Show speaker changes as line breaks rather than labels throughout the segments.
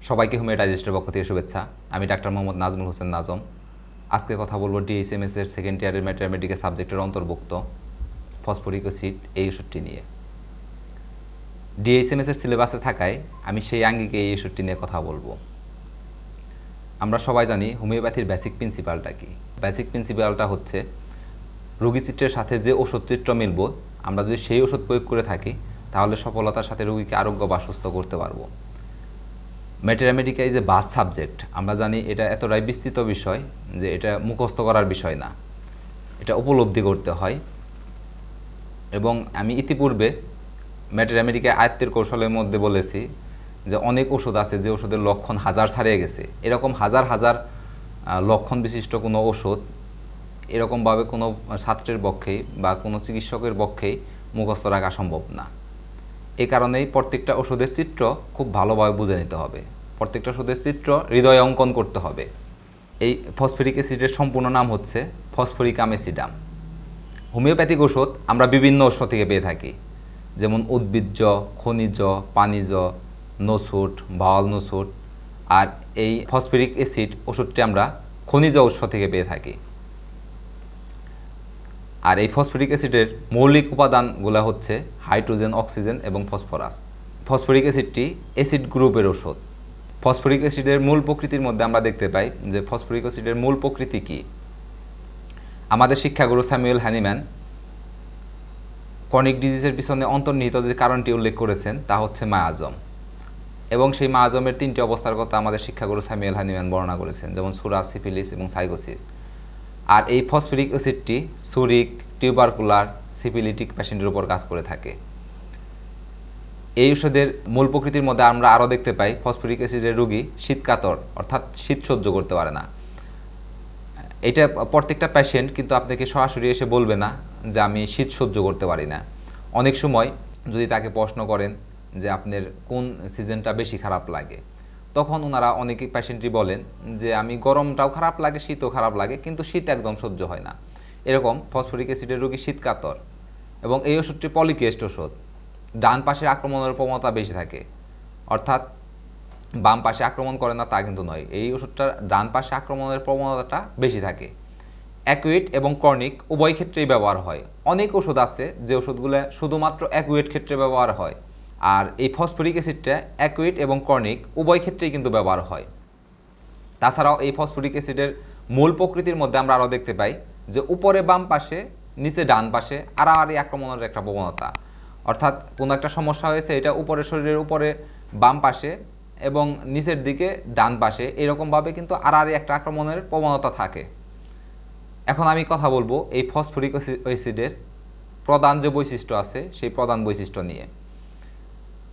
সবাইকে হোমিও ডাইজেস্টের পক্ষ থেকে শুভেচ্ছা। আমি ডাক্তার মোহাম্মদ নাজমুল হোসেন নাজম। আজকে কথা বলবো ডিএইচএমএস এর সেকেন্ড ইয়ারের ম্যাথমেটিক্যাল সাবজেক্টের অন্তর্ভুক্ত ফসফরিক অ্যাসিড এই ওষুধটি নিয়ে। ডিএইচএমএস এর সিলেবাসে থাকায় আমি সেই আঙ্গিকে এই ওষুধটি নিয়ে কথা বলবো। আমরা সবাই জানি হোমিওপ্যাথির বেসিক প্রিন্সিপালটা কি। বেসিক প্রিন্সিপালটা হচ্ছে রোগী চিত্রের সাথে যে ওষুধ চিত্র মিলব, আমরা যদি সেই ওষুধ প্রয়োগ করে থাকি তাহলে সফলতার সাথে রোগীকে আরোগ্য বা সুস্থ করতে পারবো। Mathematical is a vast subject. আমরা জানি এটা এতটাই বিস্তৃত বিষয় যে এটা মুখস্থ করার বিষয় না, এটা উপলব্ধি করতে হয়। এবং আমি ইতিপূর্বে ম্যাথমেটিক্যাল আয়ত্তের কৌশলের মধ্যে বলেছি যে অনেক ওষুধ আছে যে ওষুধের লক্ষণ হাজার ছাড়িয়ে গেছে। এরকম হাজার হাজার লক্ষণ বিশিষ্ট কোনো ওষুধ এরকমভাবে কোনো ছাত্রের পক্ষেই বা কোনো চিকিৎসকের পক্ষেই মুখস্থ রাখা সম্ভব না। এই কারণেই প্রত্যেকটা ওষুধের চিত্র খুব ভালোভাবে বুঝে নিতে হবে, প্রত্যেকটা ওষুধের চিত্র হৃদয়ে অঙ্কন করতে হবে। এই ফসফরিক অ্যাসিডের সম্পূর্ণ নাম হচ্ছে ফসফরিকাম অ্যাসিডাম। হোমিওপ্যাথিক ওষুধ আমরা বিভিন্ন উৎস থেকে পেয়ে থাকি, যেমন উদ্ভিজ্জ, খনিজ, পানিজ, নসুট, ভাওয়াল নসুট। আর এই ফসফরিক অ্যাসিড ওষুধটি আমরা খনিজ উৎস থেকে পেয়ে থাকি। আর এই ফসফরিক অ্যাসিডের মৌলিক উপাদানগুলো হচ্ছে হাইড্রোজেন, অক্সিজেন এবং ফসফরাস। ফসফরিক অ্যাসিডটি অ্যাসিড গ্রুপের ওষুধ। ফসফরিক অ্যাসিডের মূল প্রকৃতির মধ্যে আমরা দেখতে পাই যে ফসফরিক অ্যাসিডের মূল প্রকৃতি কী। আমাদের শিক্ষাগুরু স্যামুয়েল হ্যানিম্যান ক্রনিক ডিজিজের পিছনে অন্তর্নিহিত যে কারণটি উল্লেখ করেছেন তা হচ্ছে মায়াজম, এবং সেই মায়াজমের তিনটি অবস্থার কথা আমাদের শিক্ষাগুরু স্যামুয়েল হ্যানিম্যান বর্ণনা করেছেন, যেমন সুরাস, সিফিলিস এবং সাইকোসিস। আর এই ফসফরিক অ্যাসিডটি সুরিক, টিউবারকুলার, সিফিলিটিক পেশেন্টের উপর কাজ করে থাকে। এই ওষুধের মূল প্রকৃতির মধ্যে আমরা আরও দেখতে পাই ফসফরিক অ্যাসিডের রোগী শীতকাতর, অর্থাৎ শীত সহ্য করতে পারে না। এটা প্রত্যেকটা পেশেন্ট কিন্তু আপনাকে সরাসরি এসে বলবে না যে আমি শীত সহ্য করতে পারি না। অনেক সময় যদি তাকে প্রশ্ন করেন যে আপনার কোন সিজনটা বেশি খারাপ লাগে, তখন ওনারা অনেকে পেশেন্টই বলেন যে আমি গরমটাও খারাপ লাগে, শীতও খারাপ লাগে, কিন্তু শীত একদম সহ্য হয় না। এরকম ফসফরিক অ্যাসিডের রোগী শীতকাতর। এবং এই ওষুধটি পলিকেস্ট ওষুধ। ডান পাশে আক্রমণের প্রবণতা বেশি থাকে, অর্থাৎ বাম পাশে আক্রমণ করে না তা কিন্তু নয়। এই ওষুধটা ডান পাশে আক্রমণের প্রবণতাটা বেশি থাকে। অ্যাকুইট এবং ক্রনিক উভয় ক্ষেত্রেই ব্যবহার হয়। অনেক ওষুধ আছে যে ওষুধগুলো শুধুমাত্র অ্যাকুইট ক্ষেত্রে ব্যবহার হয়, আর এই ফসফরিক অ্যাসিডটা অ্যাকুইট এবং ক্রনিক উভয় ক্ষেত্রেই কিন্তু ব্যবহার হয়। তাছাড়াও এই ফসফরিক অ্যাসিডের মূল প্রকৃতির মধ্যে আমরা আরও দেখতে পাই যে উপরে বাম পাশে, নিচে ডান পাশে আড়াআড়ি আক্রমণের একটা প্রবণতা। অর্থাৎ কোনো একটা সমস্যা হয়েছে, এটা উপরে শরীরের উপরে বাম পাশে এবং নিচের দিকে ডান পাশে, এরকমভাবে কিন্তু আড়াআড়ি একটা আক্রমণের প্রবণতা থাকে। এখন আমি কথা বলবো এই ফসফরিক অ্যাসিডের প্রধান যে বৈশিষ্ট্য আছে সেই প্রধান বৈশিষ্ট্য নিয়ে।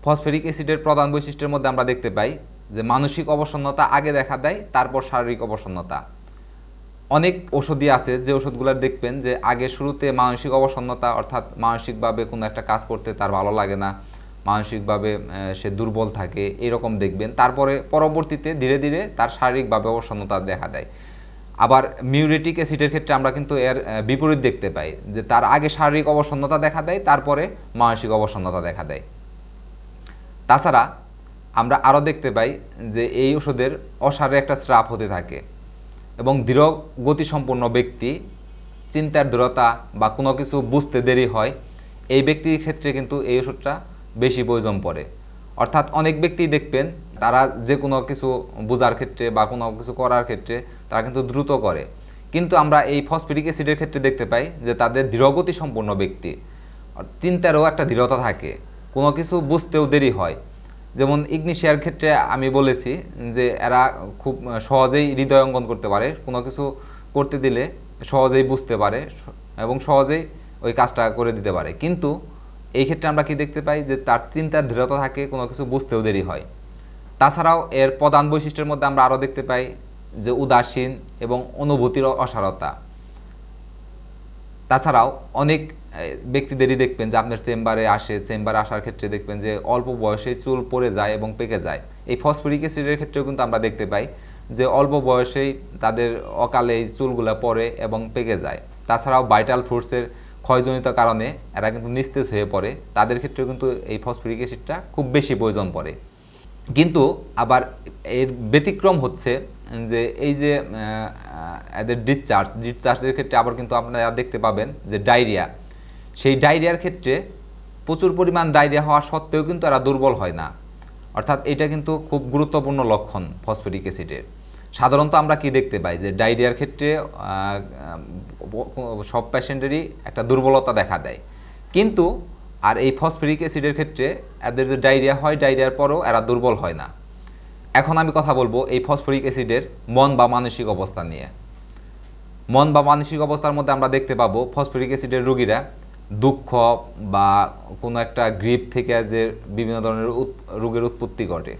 ফসফরিক অ্যাসিডের প্রধান বৈশিষ্ট্যের মধ্যে আমরা দেখতে পাই যে মানসিক অবসন্নতা আগে দেখা দেয়, তারপর শারীরিক অবসন্নতা। অনেক ওষুধই আছে যে ওষুধগুলোর দেখবেন যে আগে শুরুতে মানসিক অবসন্নতা, অর্থাৎ মানসিকভাবে কোনো একটা কাজ করতে তার ভালো লাগে না, মানসিকভাবে সে দুর্বল থাকে, এরকম দেখবেন। তারপরে পরবর্তীতে ধীরে ধীরে তার শারীরিকভাবে অবসন্নতা দেখা দেয়। আবার মিউরেটিক অ্যাসিডের ক্ষেত্রে আমরা কিন্তু এর বিপরীত দেখতে পাই যে তার আগে শারীরিক অবসন্নতা দেখা দেয়, তারপরে মানসিক অবসন্নতা দেখা দেয়। তাছাড়া আমরা আরও দেখতে পাই যে এই ওষুধের অসারে একটা স্রাব হতে থাকে, এবং দৃঢ় গতিসম্পন্ন ব্যক্তি, চিন্তার দৃঢ়তা বা কোনো কিছু বুঝতে দেরি হয়, এই ব্যক্তির ক্ষেত্রে কিন্তু এই ওষুধটা বেশি প্রয়োজন পড়ে। অর্থাৎ অনেক ব্যক্তি দেখবেন তারা যে কোনো কিছু বোঝার ক্ষেত্রে বা কোনো কিছু করার ক্ষেত্রে তারা কিন্তু দ্রুত করে, কিন্তু আমরা এই ফসফরিক অ্যাসিডের ক্ষেত্রে দেখতে পাই যে তাদের দৃঢ়গতি সম্পন্ন ব্যক্তি, চিন্তারও একটা দৃঢ়তা থাকে, কোনো কিছু বুঝতেও দেরি হয়। যেমন ইগনিশিয়ার ক্ষেত্রে আমি বলেছি যে এরা খুব সহজেই হৃদয় অঙ্কন করতে পারে, কোনো কিছু করতে দিলে সহজেই বুঝতে পারে এবং সহজেই ওই কাজটা করে দিতে পারে। কিন্তু এই ক্ষেত্রে আমরা কি দেখতে পাই যে তার চিন্তার দৃঢ়তা থাকে, কোনো কিছু বুঝতেও দেরি হয়। তাছাড়াও এর প্রধান বৈশিষ্ট্যের মধ্যে আমরা আরও দেখতে পাই যে উদাসীন এবং অনুভূতির অসারতা। তাছাড়াও অনেক ব্যক্তিদেরই দেখবেন যে আপনার চেম্বারে আসার ক্ষেত্রে দেখবেন যে অল্প বয়সেই চুল পড়ে যায় এবং পেকে যায়। এই ফসফরিক অ্যাসিডের ক্ষেত্রেও কিন্তু আমরা দেখতে পাই যে অল্প বয়সেই তাদের অকালে এই চুলগুলো পড়ে এবং পেকে যায়। তাছাড়াও ভাইটাল ফ্রুটসের ক্ষয়জনিত কারণে এরা কিন্তু নিস্তেজ হয়ে পড়ে, তাদের ক্ষেত্রেও কিন্তু এই ফসফরিক অ্যাসিডটা খুব বেশি প্রয়োজন পড়ে। কিন্তু আবার এর ব্যতিক্রম হচ্ছে যে এই যে এদের ডিসচার্জের ক্ষেত্রে আবার কিন্তু আপনারা দেখতে পাবেন যে ডায়রিয়া, সেই ডায়রিয়ার ক্ষেত্রে প্রচুর পরিমাণ ডায়রিয়া হওয়া সত্ত্বেও কিন্তু এরা দুর্বল হয় না। অর্থাৎ এটা কিন্তু খুব গুরুত্বপূর্ণ লক্ষণ ফসফরিক অ্যাসিডের। সাধারণত আমরা কি দেখতে পাই যে ডায়রিয়ার ক্ষেত্রে সব পেশেন্টেরই একটা দুর্বলতা দেখা দেয়, কিন্তু আর এই ফসফরিক অ্যাসিডের ক্ষেত্রে এদের যে ডায়রিয়া হয়, ডায়রিয়ার পরও এরা দুর্বল হয় না। এখন আমি কথা বলবো এই ফসফরিক অ্যাসিডের মন বা মানসিক অবস্থা নিয়ে। মন বা মানসিক অবস্থার মধ্যে আমরা দেখতে পাবো ফসফরিক অ্যাসিডের রোগীরা দুঃখ বা কোনো একটা গ্রিপ থেকে যে বিভিন্ন ধরনের রোগের উৎপত্তি ঘটে,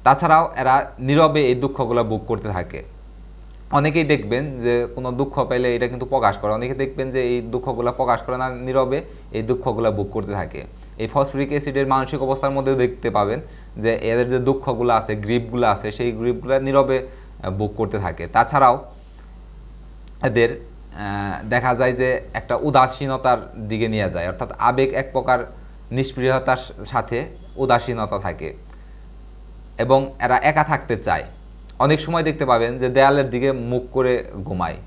তাছাড়াও এরা নীরবে এই দুঃখগুলো ভোগ করতে থাকে। অনেকেই দেখবেন যে কোনো দুঃখ পেলে এটা কিন্তু প্রকাশ করে, অনেকে দেখবেন যে এই দুঃখগুলো প্রকাশ করে না, নীরবে এই দুঃখগুলো ভোগ করতে থাকে। এই ফসফরিক অ্যাসিডের মানসিক অবস্থার মধ্যেও দেখতে পাবেন যে এদের যে দুঃখগুলো আছে, গ্রিপগুলো আছে, সেই গ্রিপগুলো নীরবে ভোগ করতে থাকে। তাছাড়াও এদের দেখা যায় যে একটা উদাসীনতার দিকে নিয়ে যায়, অর্থাৎ আবেগ এক প্রকার নিষ্ক্রিয়তার সাথে উদাসীনতা থাকে এবং এরা একা থাকতে চায়। অনেক সময় দেখতে পাবেন যে দেয়ালের দিকে মুখ করে ঘুমায়।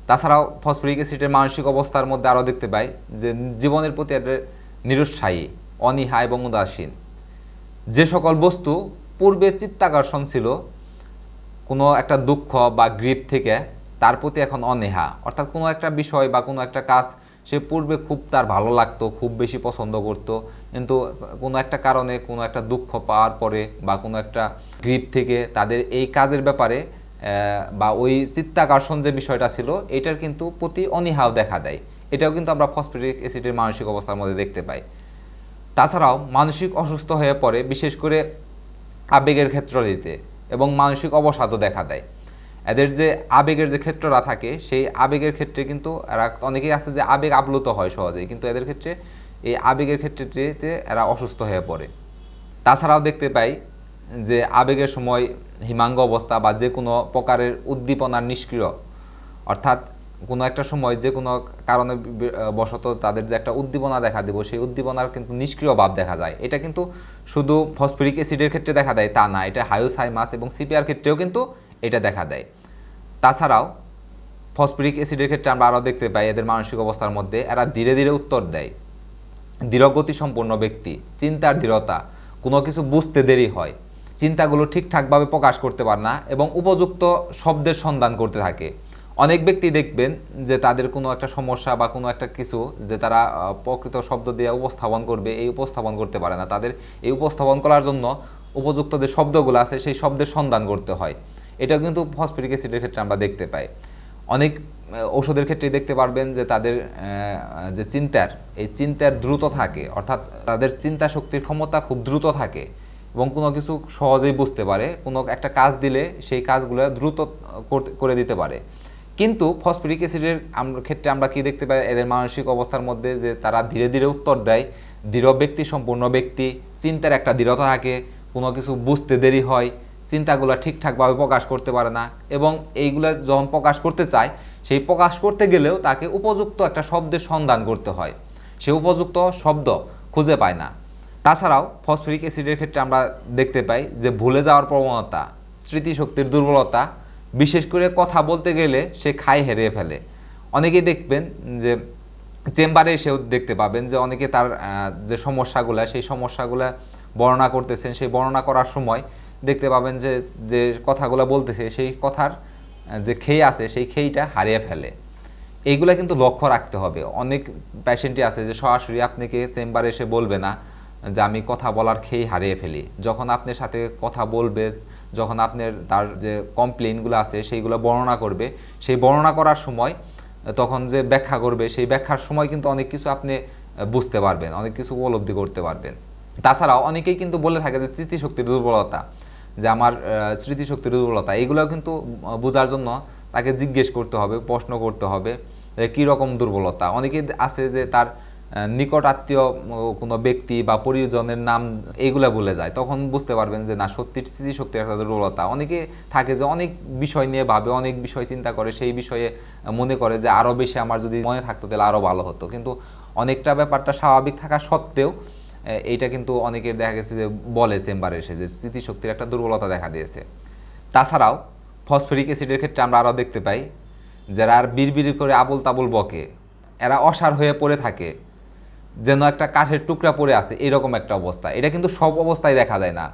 তাছাড়াও ফসফরিক অ্যাসিডের মানসিক অবস্থার মধ্যে আরও দেখতে পাই যে জীবনের প্রতি এদের নিরুৎসাহী, অনীহা এবং উদাসীন। যে সকল বস্তু পূর্বে চিত্তাকর্ষণ ছিল কোনো একটা দুঃখ বা গ্রিপ থেকে, তার প্রতি এখন অনীহা, অর্থাৎ কোনো একটা বিষয় বা কোনো একটা কাজ সে পূর্বে খুব তার ভালো লাগতো, খুব বেশি পছন্দ করত, কিন্তু কোনো একটা কারণে কোনো একটা দুঃখ পাওয়ার পরে বা কোনো একটা গ্রিপ থেকে তাদের এই কাজের ব্যাপারে বা ওই চিত্তাকর্ষণ যে বিষয়টা ছিল এটার কিন্তু প্রতি অনীহাও দেখা দেয়। এটাও কিন্তু আমরা ফসফরিক অ্যাসিডের মানসিক অবস্থার মধ্যে দেখতে পাই। তাছাড়াও মানসিক অসুস্থ হয়ে পড়ে বিশেষ করে আবেগের ক্ষেত্রটিতে এবং মানসিক অবসাদও দেখা দেয়। এদের যে আবেগের যে ক্ষেত্রটা থাকে সেই আবেগের ক্ষেত্রে কিন্তু এরা, অনেকেই আছে যে আবেগ আপ্লুত হয় সহজেই, কিন্তু এদের ক্ষেত্রে এই আবেগের ক্ষেত্রটিতে এরা অসুস্থ হয়ে পড়ে। তাছাড়াও দেখতে পাই যে আবেগের সময় হিমাঙ্গ অবস্থা বা যে কোনো প্রকারের উদ্দীপনার নিষ্ক্রিয়, অর্থাৎ কোনো একটা সময় যে কোনো কারণে বশত তাদের যে একটা উদ্দীপনা দেখা দেব, সেই উদ্দীপনার কিন্তু নিষ্ক্রিয় ভাব দেখা যায়। এটা কিন্তু শুধু ফসফরিক অ্যাসিডের ক্ষেত্রে দেখা দেয় তা না, এটা হায়োসাইমাস এবং সিপিআর ক্ষেত্রেও কিন্তু এটা দেখা দেয়। তাছাড়াও ফসফরিক অ্যাসিডের ক্ষেত্রে আমরা আরও দেখতে পাই এদের মানসিক অবস্থার মধ্যে এরা ধীরে ধীরে উত্তর দেয়। ধীরগতি সম্পন্ন ব্যক্তি, চিন্তার দৃঢ়তা, কোনো কিছু বুঝতে দেরি হয়, চিন্তাগুলো ঠিকঠাকভাবে প্রকাশ করতে পারে না এবং উপযুক্ত শব্দের সন্ধান করতে থাকে। অনেক ব্যক্তি দেখবেন যে তাদের কোনো একটা সমস্যা বা কোনো একটা কিছু যে তারা প্রকৃত শব্দ দিয়ে উপস্থাপন করবে, এই উপস্থাপন করতে পারে না। তাদের এই উপস্থাপন করার জন্য উপযুক্ত যে শব্দগুলো আছে সেই শব্দের সন্ধান করতে হয়। এটাও কিন্তু ফসফরিক অ্যাসিডের ক্ষেত্রে আমরা দেখতে পাই। অনেক ওষুধের ক্ষেত্রে দেখতে পারবেন যে তাদের যে এই চিন্তার দ্রুত থাকে, অর্থাৎ তাদের চিন্তা শক্তির ক্ষমতা খুব দ্রুত থাকে এবং কোনো কিছু সহজেই বুঝতে পারে, কোনো একটা কাজ দিলে সেই কাজগুলো দ্রুত করে দিতে পারে। কিন্তু ফসফরিক অ্যাসিডের ক্ষেত্রে আমরা কি দেখতে পাই এদের মানসিক অবস্থার মধ্যে যে তারা ধীরে ধীরে উত্তর দেয়, দৃঢ় ব্যক্তি সম্পূর্ণ ব্যক্তি, চিন্তার একটা দৃঢ়তা থাকে, কোনো কিছু বুঝতে দেরি হয়, চিন্তাগুলো ঠিকঠাকভাবে প্রকাশ করতে পারে না এবং এইগুলো যখন প্রকাশ করতে চায় সেই প্রকাশ করতে গেলেও তাকে উপযুক্ত একটা শব্দের সন্ধান করতে হয়, সে উপযুক্ত শব্দ খুঁজে পায় না। তাছাড়াও ফসফরিক অ্যাসিডের ক্ষেত্রে আমরা দেখতে পাই যে ভুলে যাওয়ার প্রবণতা, স্মৃতিশক্তির দুর্বলতা, বিশেষ করে কথা বলতে গেলে সে খায় হেরিয়ে ফেলে। অনেকেই দেখবেন যে চেম্বারে এসেও দেখতে পাবেন যে অনেকে তার যে সমস্যাগুলো সেই সমস্যাগুলো বর্ণনা করতেছেন, সেই বর্ণনা করার সময় দেখতে পাবেন যে যে কথাগুলো বলতেছে সেই কথার যে খেই আছে সেই খেইটা হারিয়ে ফেলে। এইগুলা কিন্তু লক্ষ্য রাখতে হবে। অনেক পেশেন্টই আছে যে সরাসরি আপনাকে চেম্বারে এসে বলবে না যে আমি কথা বলার খেই হারিয়ে ফেলি। যখন আপনার সাথে কথা বলবে, যখন আপনার তার যে কমপ্লেইনগুলো আছে সেইগুলো বর্ণনা করবে, সেই বর্ণনা করার সময় তখন যে ব্যাখ্যা করবে সেই ব্যাখ্যার সময় কিন্তু অনেক কিছু আপনি বুঝতে পারবেন, অনেক কিছু উপলব্ধি করতে পারবেন। তাছাড়াও অনেকেই কিন্তু বলে থাকে যে স্মৃতিশক্তির দুর্বলতা, যে আমার স্মৃতিশক্তির দুর্বলতা, এইগুলোও কিন্তু বোঝার জন্য তাকে জিজ্ঞেস করতে হবে, প্রশ্ন করতে হবে কী রকম দুর্বলতা। অনেকে আছে যে তার নিকট আত্মীয় কোনো ব্যক্তি বা পরিজনের নাম এইগুলা বলে যায়, তখন বুঝতে পারবেন যে না সত্যি স্মৃতিশক্তির একটা দুর্বলতা। অনেকে থাকে যে অনেক বিষয় নিয়ে ভাবে, অনেক বিষয় চিন্তা করে, সেই বিষয়ে মনে করে যে আরও বেশি আমার যদি মনে থাকতো তাহলে আরও ভালো হতো, কিন্তু অনেকটা ব্যাপারটা স্বাভাবিক থাকা সত্ত্বেও এইটা কিন্তু অনেকের দেখা গেছে যে বলে চেম্বারে এসে যে স্মৃতিশক্তির একটা দুর্বলতা দেখা দিয়েছে। তাছাড়াও ফসফরিক অ্যাসিডের ক্ষেত্রে আমরা আরও দেখতে পাই যারা আর বিড়বিড়ি করে আবল তাবল বকে, এরা অসাড় হয়ে পড়ে থাকে, যেন একটা কাঠের টুকরা পড়ে আছে এরকম একটা অবস্থা। এটা কিন্তু সব অবস্থায় দেখা যায় না,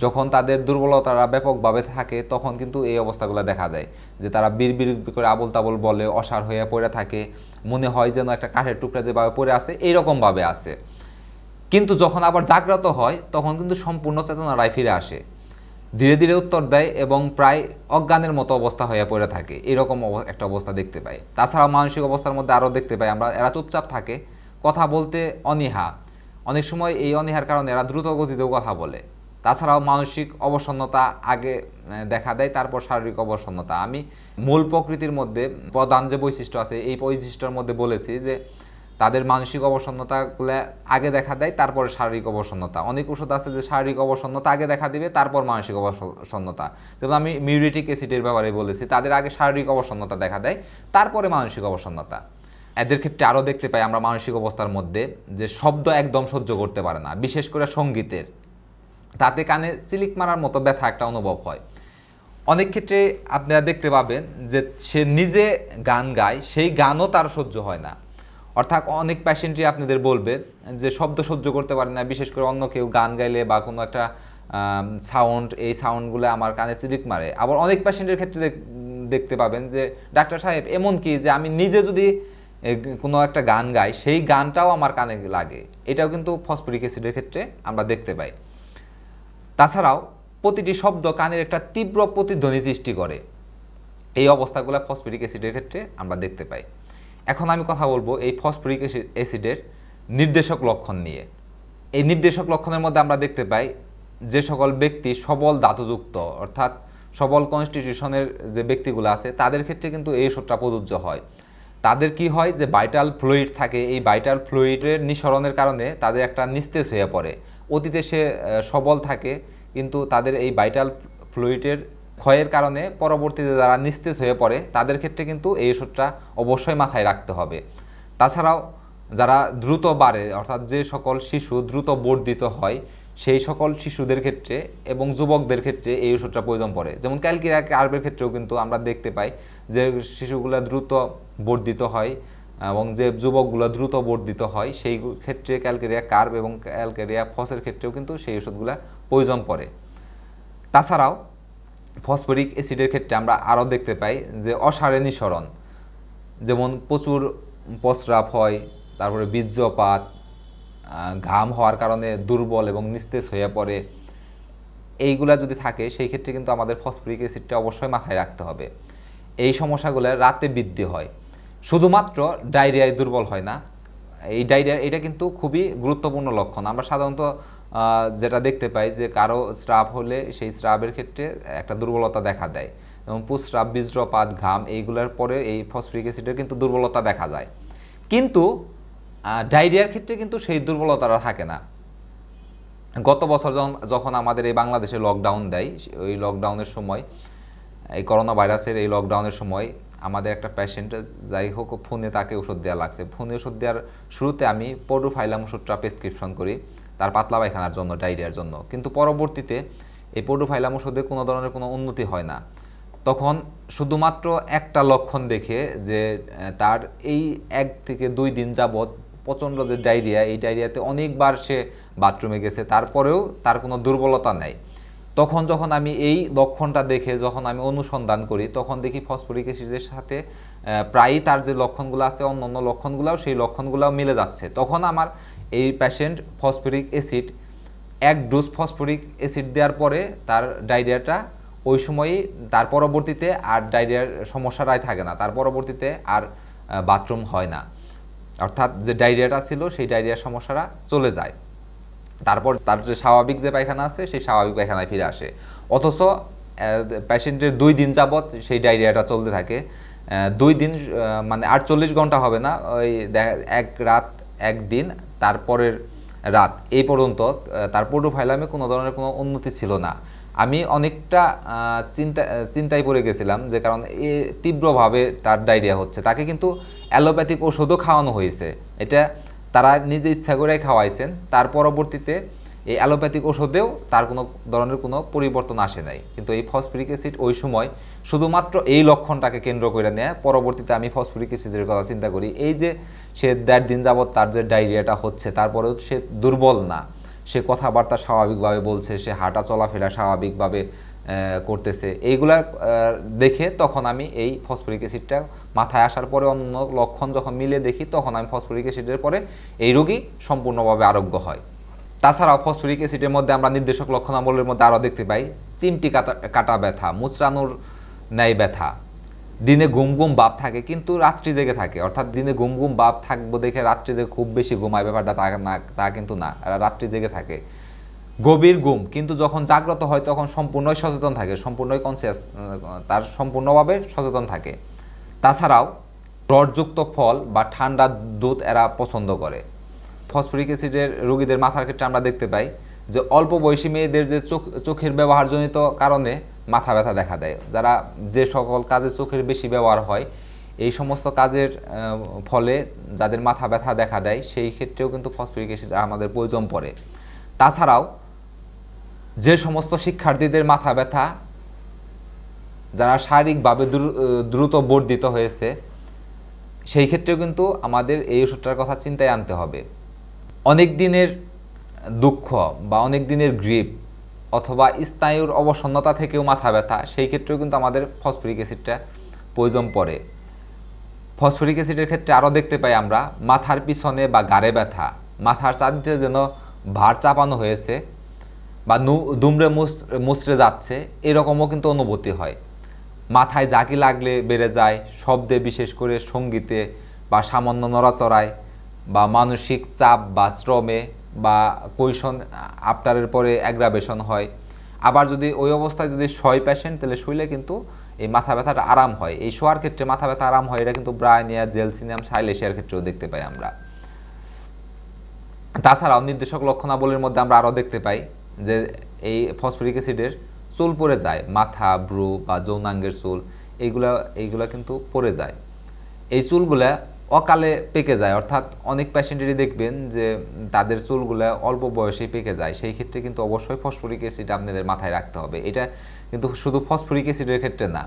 যখন তাদের দুর্বলতারা ব্যাপকভাবে থাকে তখন কিন্তু এই অবস্থাগুলো দেখা যায়, যে তারা বিড়বিড় করে আবল তাবল বলে, অসাড় হয়ে পড়ে থাকে, মনে হয় যেন একটা কাঠের টুকরা যেভাবে পড়ে আছে এইরকমভাবে আছে। কিন্তু যখন আবার জাগ্রত হয় তখন কিন্তু সম্পূর্ণ চেতনারায় ফিরে আসে, ধীরে ধীরে উত্তর দেয় এবং প্রায় অজ্ঞানের মতো অবস্থা হয়ে পড়ে থাকে, এরকম একটা অবস্থা দেখতে পাই। তাছাড়াও মানসিক অবস্থার মধ্যে আরও দেখতে পাই আমরা, এরা চুপচাপ থাকে, কথা বলতে অনীহা, অনেক সময় এই অনীহার কারণে এরা দ্রুত গতিতেও কথা বলে। তাছাড়াও মানসিক অবসন্নতা আগে দেখা দেয়, তারপর শারীরিক অবসন্নতা। আমি মূল প্রকৃতির মধ্যে প্রধান যে বৈশিষ্ট্য আছে এই বৈশিষ্ট্যের মধ্যে বলেছি যে তাদের মানসিক অবসন্নতাগুলো আগে দেখা দেয়, তারপরে শারীরিক অবসন্নতা। অনেক ওষুধ আছে যে শারীরিক অবসন্নতা আগে দেখা দিবে, তারপর মানসিক অবসন্নতা। যেমন আমি মিউরিটিক অ্যাসিডের ব্যাপারে বলেছি, তাদের আগে শারীরিক অবসন্নতা দেখা দেয়, তারপরে মানসিক অবসন্নতা। এদের ক্ষেত্রে আরও দেখতে পাই আমরা মানসিক অবস্থার মধ্যে যে শব্দ একদম সহ্য করতে পারে না, বিশেষ করে সঙ্গীতের, তাতে কানে চিলিক মারার মতো ব্যথা একটা অনুভব হয়। অনেক ক্ষেত্রে আপনারা দেখতে পাবেন যে সে নিজে গান গায়, সেই গানও তার সহ্য হয় না। অর্থাৎ অনেক পেশেন্টই আপনাদের বলবে যে শব্দ সহ্য করতে পারে না, বিশেষ করে অন্য কেউ গান গাইলে বা কোনো একটা সাউন্ড, এই সাউন্ডগুলো আমার কানে চিলিক মারে। আবার অনেক পেশেন্টের ক্ষেত্রে দেখতে পাবেন যে ডাক্তার সাহেব এমন কি যে আমি নিজে যদি কোনো একটা গান গাই সেই গানটাও আমার কানে লাগে, এটাও কিন্তু ফসফরিক অ্যাসিডের ক্ষেত্রে আমরা দেখতে পাই। তাছাড়াও প্রতিটি শব্দ কানের একটা তীব্র প্রতিধ্বনি সৃষ্টি করে, এই অবস্থাগুলো ফসফরিক অ্যাসিডের ক্ষেত্রে আমরা দেখতে পাই। এখন আমি কথা বলবো এই ফসফরিক অ্যাসিডের নির্দেশক লক্ষণ নিয়ে। এই নির্দেশক লক্ষণের মধ্যে আমরা দেখতে পাই যে সকল ব্যক্তি সবল ধাতুযুক্ত, অর্থাৎ সবল কনস্টিটিউশনের যে ব্যক্তিগুলো আছে তাদের ক্ষেত্রে কিন্তু এই ওষুধটা প্রযোজ্য হয়। তাদের কি হয় যে ভাইটাল ফ্লুইড থাকে, এই ভাইটাল ফ্লুইডের নিঃসরণের কারণে তাদের একটা নিস্তেজ হয়ে পড়ে। অতীতে সে সবল থাকে, কিন্তু তাদের এই ভাইটাল ফ্লুইডের ক্ষয়ের কারণে পরবর্তীতে যারা নিস্তেজ হয়ে পড়ে তাদের ক্ষেত্রে কিন্তু এই ওষুধটা অবশ্যই মাথায় রাখতে হবে। তাছাড়াও যারা দ্রুত বাড়ে, অর্থাৎ যে সকল শিশু দ্রুত বর্ধিত হয় সেই সকল শিশুদের ক্ষেত্রে এবং যুবকদের ক্ষেত্রে এই ওষুধটা প্রয়োজন পড়ে। যেমন ক্যালকেরিয়া কার্ভের ক্ষেত্রেও কিন্তু আমরা দেখতে পাই যে শিশুগুলো দ্রুত বর্ধিত হয় এবং যে যুবকগুলো দ্রুত বর্ধিত হয় সেই ক্ষেত্রে ক্যালকেরিয়া কার্ভ এবং ক্যালকেরিয়া ফসের ক্ষেত্রেও কিন্তু সেই ওষুধগুলো প্রয়োজন পড়ে। তাছাড়াও ফসফরিক অ্যাসিডের ক্ষেত্রে আমরা আরও দেখতে পাই যে অসারে নিঃসরণ, যেমন প্রচুর প্রস্রাব হয়, তারপরে বীর্যপাত, ঘাম হওয়ার কারণে দুর্বল এবং নিস্তেজ হয়ে পড়ে, এইগুলা যদি থাকে সেই ক্ষেত্রে কিন্তু আমাদের ফসফরিক অ্যাসিডটা অবশ্যই মাথায় রাখতে হবে। এই সমস্যাগুলো রাতে বৃদ্ধি হয়, শুধুমাত্র ডায়রিয়ায় দুর্বল হয় না। এই ডায়রিয়া এটা কিন্তু খুবই গুরুত্বপূর্ণ লক্ষণ। আমরা সাধারণত যেটা দেখতে পাই যে কারো স্রাব হলে সেই স্রাবের ক্ষেত্রে একটা দুর্বলতা দেখা দেয়, এবং প্রস্রাব, বীর্যপাত, ঘাম এইগুলোর পরে এই ফসফরিক অ্যাসিডের কিন্তু দুর্বলতা দেখা যায়। কিন্তু ডায়রিয়ার ক্ষেত্রে কিন্তু সেই দুর্বলতাটা থাকে না। গত বছর যখন আমাদের এই বাংলাদেশে লকডাউন দেয়, ওই লকডাউনের সময়, এই করোনা ভাইরাসের এই লকডাউনের সময় আমাদের একটা পেশেন্ট, যাই হোক ফোনে তাকে ওষুধ দেওয়া লাগছে। ফোনে ওষুধ দেওয়ার শুরুতে আমি পডুফাইলাম ওষুধটা প্রেসক্রিপশন করি তার পাতলা পায়খানার জন্য, ডায়রিয়ার জন্য। কিন্তু পরবর্তীতে এই পডুফাইলাম ওষুধে কোনো ধরনের কোনো উন্নতি হয় না। তখন শুধুমাত্র একটা লক্ষণ দেখে যে তার এই 1 থেকে 2 দিন যাবৎ প্রচণ্ড যে ডায়রিয়া, এই ডায়রিয়াতে অনেকবার সে বাথরুমে গেছে, তারপরেও তার কোনো দুর্বলতা নেই। তখন যখন আমি এই লক্ষণটা দেখে যখন আমি অনুসন্ধান করি, তখন দেখি ফসফরিক অ্যাসিডের সাথে প্রায়ই তার যে লক্ষণগুলো আছে অন্য লক্ষণগুলোও সেই লক্ষণগুলোও মিলে যাচ্ছে। তখন আমার এই patient phosphoric acid 1 dose phosphoric acid দেওয়ার পরে তার ডায়রিয়াটা ওই সময়ই, তার পরবর্তীতে আর ডায়রিয়ার সমস্যাটাই থাকে না, তার পরবর্তীতে আর বাথরুম হয় না। অর্থাৎ যে ডায়রিয়াটা ছিল সেই ডায়রিয়ার সমস্যাটা চলে যায়, তারপর তার যে স্বাভাবিক যে পায়খানা আছে সেই স্বাভাবিক পায়খানায় ফিরে আসে। অথচ পেশেন্টের 2 দিন যাবৎ সেই ডায়রিয়াটা চলতে থাকে। 2 দিন মানে 48 ঘন্টা হবে না, ওই 1 রাত 1 দিন, তারপরের রাত, এই পর্যন্ত তার পডুফাইলামে কোনো ধরনের কোনো উন্নতি ছিল না। আমি অনেকটা চিন্তায় পড়ে গেছিলাম, যে কারণ তীব্রভাবে তার ডায়রিয়া হচ্ছে। তাকে কিন্তু অ্যালোপ্যাথিক ওষুধও খাওয়ানো হয়েছে, এটা তারা নিজে ইচ্ছা করে খাওয়াইছেন, তার পরবর্তীতে এই অ্যালোপ্যাথিক ওষুধেও তার কোনো ধরনের কোনো পরিবর্তন আসে নাই। কিন্তু এই ফসফরিক অ্যাসিড ওই সময় শুধুমাত্র এই লক্ষণটাকে কেন্দ্র করে নেয়। পরবর্তীতে আমি ফসফরিক অ্যাসিডের কথা চিন্তা করি, এই যে সে 1.5 দিন যাবৎ তার যে ডায়রিয়াটা হচ্ছে, তারপরেও সে দুর্বল না, সে কথাবার্তা স্বাভাবিকভাবে বলছে, সে হাঁটা চলাফেরা স্বাভাবিকভাবে করতেছে, এইগুলা দেখে তখন আমি এই ফসফরিক অ্যাসিডটা মাথায় আসার পরে অন্য লক্ষণ যখন মিলে দেখি, তখন আমি ফসফরিক অ্যাসিডের পরে এই রোগী সম্পূর্ণভাবে আরোগ্য হয়। তাছাড়াও ফসফরিক অ্যাসিডের মধ্যে আমরা নির্দেশক লক্ষণাবলীর মধ্যে আরও দেখতে পাই চিমটি কাটা ব্যথা, মুচড়ানোর ন্যায় ব্যথা, দিনে ঘুম ঘুম ভাব থাকে কিন্তু রাত্রি জেগে থাকে। অর্থাৎ দিনে ঘুম ঘুম ভাব থাকবো দেখে রাত্রি জেগে খুব বেশি ঘুমায় ব্যাপারটা তা কিন্তু না, রাত্রি জেগে থাকে। গভীর ঘুম, কিন্তু যখন জাগ্রত হয় তখন সম্পূর্ণই সচেতন থাকে, সম্পূর্ণই কনসিয়াস, তার সম্পূর্ণভাবে সচেতন থাকে। তাছাড়াও রডযুক্ত ফল বা ঠান্ডা দুধ এরা পছন্দ করে। ফসফরিক অ্যাসিডের রোগীদের মাথার ক্ষেত্রে আমরা দেখতে পাই যে অল্প বয়সী মেয়েদের যে চোখের ব্যবহারজনিত কারণে মাথা ব্যথা দেখা দেয়। যারা যে সকল কাজে চোখের বেশি ব্যবহার হয়, এই সমস্ত কাজের ফলে যাদের মাথা ব্যথা দেখা দেয়, সেই ক্ষেত্রেও কিন্তু ফসফরিক অ্যাসিড আমাদের প্রয়োজন পড়ে। তাছাড়াও যে সমস্ত শিক্ষার্থীদের মাথা ব্যথা যারা শারীরিকভাবে দ্রুত বর্ধিত হয়েছে, সেই ক্ষেত্রেও কিন্তু আমাদের এই ওষুধটার কথা চিন্তায় আনতে হবে। অনেক দিনের দুঃখ বা অনেক দিনের গ্রিপ অথবা স্নায়ুর অবসন্নতা থেকেও মাথা ব্যথা, সেই ক্ষেত্রেও কিন্তু আমাদের ফসফরিক অ্যাসিডটা প্রয়োজন পড়ে। ফসফরিক অ্যাসিডের ক্ষেত্রে আরও দেখতে পাই আমরা মাথার পিছনে বা গাড়ে ব্যথা, মাথার চারদিকে যেন ভার চাপানো হয়েছে বা দুমড়ে মুচড়ে যাচ্ছে, এরকমও কিন্তু অনুভূতি হয়। মাথায় জাকি লাগলে বেড়ে যায়, শব্দে, বিশেষ করে সঙ্গীতে বা সামান্য নড়াচড়ায় বা মানসিক চাপ বা শ্রমে বা কৈশন আফটারের পরে অ্যাগ্রাভেশন হয়। আবার যদি ওই অবস্থায় যদি শয় পেশেন্ট, তাহলে শুইলে কিন্তু এই মাথা ব্যথাটা আরাম হয়। এই শোয়ার ক্ষেত্রে মাথা ব্যথা আরাম হয়, এটা কিন্তু ব্রায়োনিয়া, জেলসিনিয়াম, সাইলেশিয়ার ক্ষেত্রেও দেখতে পাই আমরা। তাছাড়াও নির্দেশক লক্ষণাবলীর মধ্যে আমরা আরও দেখতে পাই যে এই ফসফরিক অ্যাসিডের চুল পড়ে যায়, মাথা, ব্রু বা যৌনাঙ্গের চুল, এইগুলা কিন্তু পড়ে যায়। এই চুলগুলা অকালে পেকে যায়, অর্থাৎ অনেক পেশেন্টেরই দেখবেন যে তাদের চুলগুলা অল্প বয়সেই পেকে যায়। সেই ক্ষেত্রে কিন্তু অবশ্যই ফসফরিক অ্যাসিড আপনাদের মাথায় রাখতে হবে। এটা কিন্তু শুধু ফসফরিক অ্যাসিডের ক্ষেত্রে না,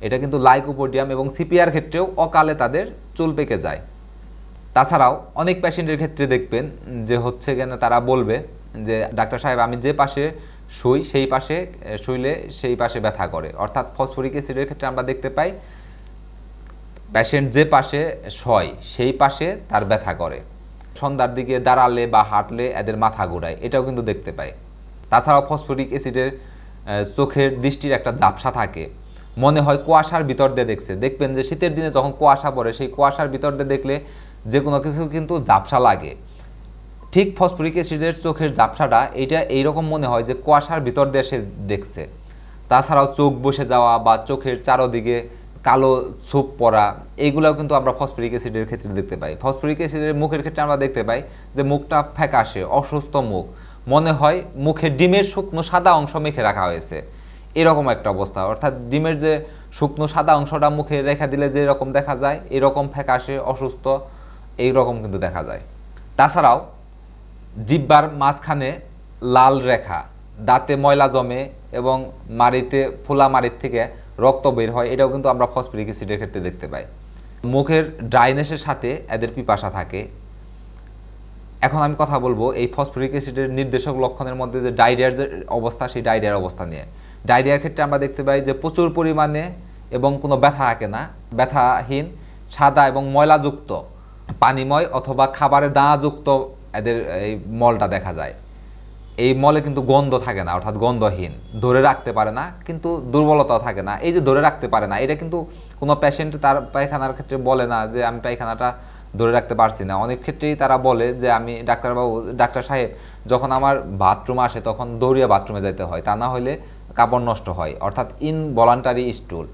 এটা কিন্তু লাইকোপোডিয়াম এবং সিপিআর ক্ষেত্রেও অকালে তাদের চুল পেকে যায়। তাছাড়াও অনেক পেশেন্টের ক্ষেত্রে দেখবেন যে হচ্ছে কেন তারা বলবে যে ডাক্তার সাহেব আমি যে পাশে শুই সেই পাশে শুইলে সেই পাশে ব্যথা করে। অর্থাৎ ফসফরিক অ্যাসিডের ক্ষেত্রে আমরা দেখতে পাই পেশেন্ট যে পাশে শয় সেই পাশে তার ব্যথা করে, সন্ধ্যার দিকে দাঁড়ালে বা হাঁটলে এদের মাথা ঘোরায়, এটাও কিন্তু দেখতে পাই। তাছাড়াও ফসফরিক অ্যাসিডের চোখের দৃষ্টির একটা ঝাপসা থাকে, মনে হয় কুয়াশার ভিতর দিয়ে দেখছে। দেখবেন যে শীতের দিনে যখন কুয়াশা পড়ে, সেই কুয়াশার ভিতর দিয়ে দেখলে যে কোনো কিছু কিন্তু ঝাপসা লাগে। ঠিক ফসফরিক অ্যাসিডের চোখের ঝাপসাটা এইটা এইরকম মনে হয় যে কুয়াশার ভিতর দিয়ে সে দেখছে। তাছাড়াও চোখ বসে যাওয়া বা চোখের চারোদিকে কালো ছোপ পড়া, এইগুলোও কিন্তু আমরা ফসফরিক অ্যাসিডের ক্ষেত্রে দেখতে পাই। ফসফরিক অ্যাসিডের মুখের ক্ষেত্রে আমরা দেখতে পাই যে মুখটা ফ্যাকাশে, অসুস্থ মুখ, মনে হয় মুখে ডিমের শুকনো সাদা অংশ মেখে রাখা হয়েছে, এরকম একটা অবস্থা। অর্থাৎ ডিমের যে শুকনো সাদা অংশটা মুখে রেখা দিলে যে এরকম দেখা যায়, এরকম ফ্যাকাশে, অসুস্থ, এইরকম কিন্তু দেখা যায়। তাছাড়াও জিহ্বার মাঝখানে লাল রেখা, দাঁতে ময়লা জমে এবং মাড়িতে, ফোলা মাড়ির থেকে রক্ত বের হয়, এটাও কিন্তু আমরা ফসফরিক অ্যাসিডের ক্ষেত্রে দেখতে পাই। মুখের ড্রাইনেসের সাথে এদের পিপাসা থাকে। এখন আমি কথা বলবো এই ফসফরিক অ্যাসিডের নির্দেশক লক্ষণের মধ্যে যে ডায়রিয়ার যে অবস্থা, সেই ডায়রিয়ার অবস্থা নিয়ে। ডায়রিয়ার ক্ষেত্রে আমরা দেখতে পাই যে প্রচুর পরিমাণে এবং কোনো ব্যথা থাকে না, ব্যথাহীন, সাদা এবং ময়লাযুক্ত, পানিময় অথবা খাবারের দানাযুক্ত এদের এই মলটা দেখা যায়। এই মলে কিন্তু গন্ধ থাকে না, অর্থাৎ গন্ধহীন, ধরে রাখতে পারে না, কিন্তু দুর্বলতাও থাকে না। এই যে ধরে রাখতে পারে না, এটা কিন্তু কোনো পেশেন্ট তার পায়খানার ক্ষেত্রে বলে না যে আমি পায়খানাটা ধরে রাখতে পারছি না। অনেক ক্ষেত্রেই তারা বলে যে আমি ডাক্তারবাবু, ডাক্তার সাহেব, যখন আমার বাথরুম আসে তখন দৌড়িয়ে বাথরুমে যেতে হয়, তা না হলে কাপড় নষ্ট হয়, অর্থাৎ ইনভলান্টারি স্টুল।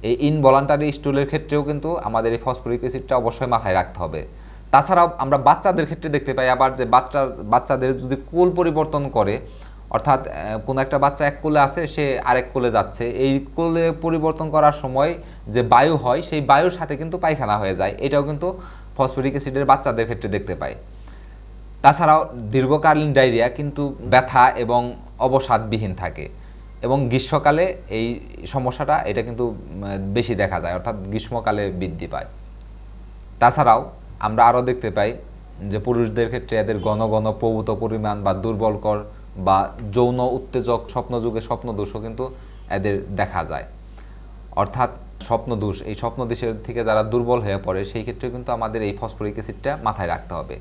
এই ইনভলান্টারি স্টুলের ক্ষেত্রেও কিন্তু আমাদের এই ফসফরিক অ্যাসিডটা অবশ্যই মাথায় রাখতে হবে। তাছাড়াও আমরা বাচ্চাদের ক্ষেত্রে দেখতে পাই আবার যে বাচ্চাদের যদি কোল পরিবর্তন করে, অর্থাৎ কোনো একটা বাচ্চা এক কোলে আছে, সে আরেক কোলে যাচ্ছে, এই কোলে পরিবর্তন করার সময় যে বায়ু হয় সেই বায়ুর সাথে কিন্তু পায়খানা হয়ে যায়, এটাও কিন্তু ফসফরিক অ্যাসিডের বাচ্চাদের ক্ষেত্রে দেখতে পাই। তাছাড়াও দীর্ঘকালীন ডায়রিয়া কিন্তু ব্যথা এবং অবসাদবিহীন থাকে, এবং গ্রীষ্মকালে এই সমস্যাটা এটা কিন্তু বেশি দেখা যায়, অর্থাৎ গ্রীষ্মকালে বৃদ্ধি পায়। তাছাড়াও আমরা আরও দেখতে পাই যে পুরুষদের ক্ষেত্রে এদের ঘন ঘন প্রভূত পরিমাণ বা দুর্বলকর বা যৌন উত্তেজক স্বপ্নযুগে স্বপ্নদোষও কিন্তু এদের দেখা যায়। অর্থাৎ স্বপ্নদোষ, এই স্বপ্নদোষের থেকে যারা দুর্বল হয়ে পড়ে সেই ক্ষেত্রে কিন্তু আমাদের এই ফসফরিক অ্যাসিডটা মাথায় রাখতে হবে।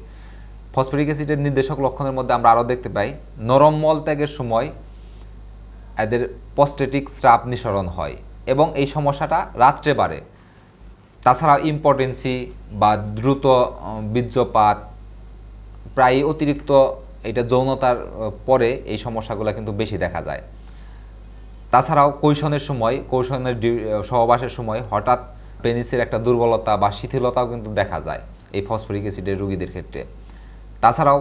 ফসফরিক অ্যাসিডের নির্দেশক লক্ষণের মধ্যে আমরা আরও দেখতে পাই নরম মলত্যাগের সময় এদের প্রস্টেটিক স্রাব নিঃসরণ হয় এবং এই সমস্যাটা রাত্রে বাড়ে। তাছাড়া ইম্পটেন্সি বা দ্রুত বীর্যপাত, প্রায় অতিরিক্ত এটা যৌনতার পরে এই সমস্যাগুলো কিন্তু বেশি দেখা যায়। তাছাড়াও কৈশোরের সহবাসের সময় হঠাৎ পেনিসের একটা দুর্বলতা বা শিথিলতাও কিন্তু দেখা যায় এই ফসফরিক অ্যাসিডের রোগীদের ক্ষেত্রে। তাছাড়াও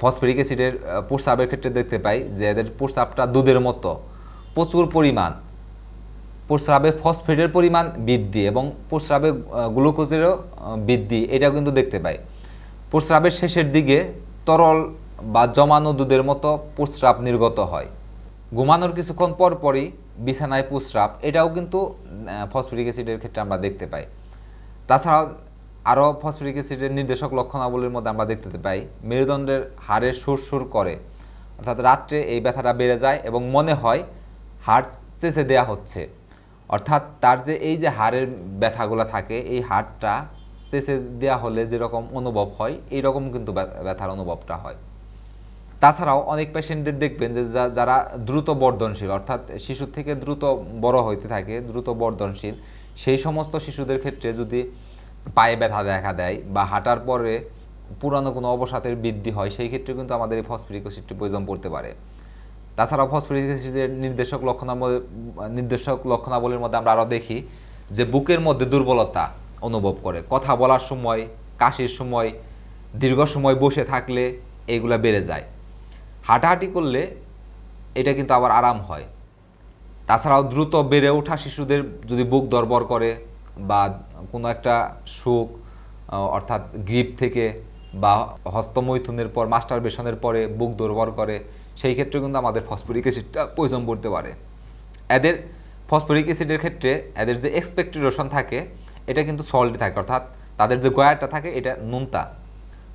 ফসফরিক অ্যাসিডের প্রস্রাবের ক্ষেত্রে দেখতে পাই যে এদের প্রস্রাবটা দুধের মতো, প্রচুর পরিমাণ প্রস্রাবে ফসফেটের পরিমাণ বৃদ্ধি এবং প্রস্রাবে গ্লুকোজেরও বৃদ্ধি, এটাও কিন্তু দেখতে পাই। প্রস্রাবের শেষের দিকে তরল বা জমানো দুধের মতো প্রস্রাব নির্গত হয়। ঘুমানোর কিছুক্ষণ পর পরই বিছানায় প্রস্রাব, এটাও কিন্তু ফসফরিক অ্যাসিডের ক্ষেত্রে আমরা দেখতে পাই। তাছাড়াও আরও ফসফরিক অ্যাসিডের নির্দেশক লক্ষণাবলীর মধ্যে আমরা দেখতে পাই মেরুদণ্ডের হাড়ে সুরসুর করে, অর্থাৎ রাত্রে এই ব্যথাটা বেড়ে যায় এবং মনে হয় হাড় চেঁচে দেওয়া হচ্ছে, অর্থাৎ তার যে এই যে হাড়ের ব্যথাগুলো থাকে এই হাড়টা চেঁচে দেওয়া হলে যেরকম অনুভব হয় এইরকম কিন্তু ব্যথার অনুভবটা হয়। তাছাড়াও অনেক পেশেন্টদের দেখবেন যে যারা দ্রুত বর্ধনশীল, অর্থাৎ শিশুর থেকে দ্রুত বড় হইতে থাকে, দ্রুত বর্ধনশীল, সেই সমস্ত শিশুদের ক্ষেত্রে যদি পায়ে ব্যথা দেখা দেয় বা হাঁটার পরে পুরানো কোনো অবসাদের বৃদ্ধি হয় সেই ক্ষেত্রে কিন্তু আমাদের এই ফসফরিক অ্যাসিডটি প্রয়োজন পড়তে পারে। তাছাড়াও ফসফরিক অ্যাসিডের নির্দেশক লক্ষণাবলীর মধ্যে আমরা আরও দেখি যে বুকের মধ্যে দুর্বলতা অনুভব করে, কথা বলার সময়, কাশির সময়, দীর্ঘ সময় বসে থাকলে এইগুলা বেড়ে যায়, হাঁটাহাঁটি করলে এটা কিন্তু আবার আরাম হয়। তাছাড়াও দ্রুত বেড়ে ওঠা শিশুদের যদি বুক দরবর করে বা কোনো একটা সুখ, অর্থাৎ গ্রিপ থেকে বা হস্তমৈথুনের পর মাস্টারবেশনের পরে বুক দুর্বল করে, সেই ক্ষেত্রে কিন্তু আমাদের ফসফরিক অ্যাসিডটা প্রয়োজন পড়তে পারে। এদের ফসফরিক অ্যাসিডের ক্ষেত্রে এদের যে এক্সপেক্টেশন থাকে এটা কিন্তু সল্টি থাকে, অর্থাৎ তাদের যে গয়ারটা থাকে এটা নুনতা।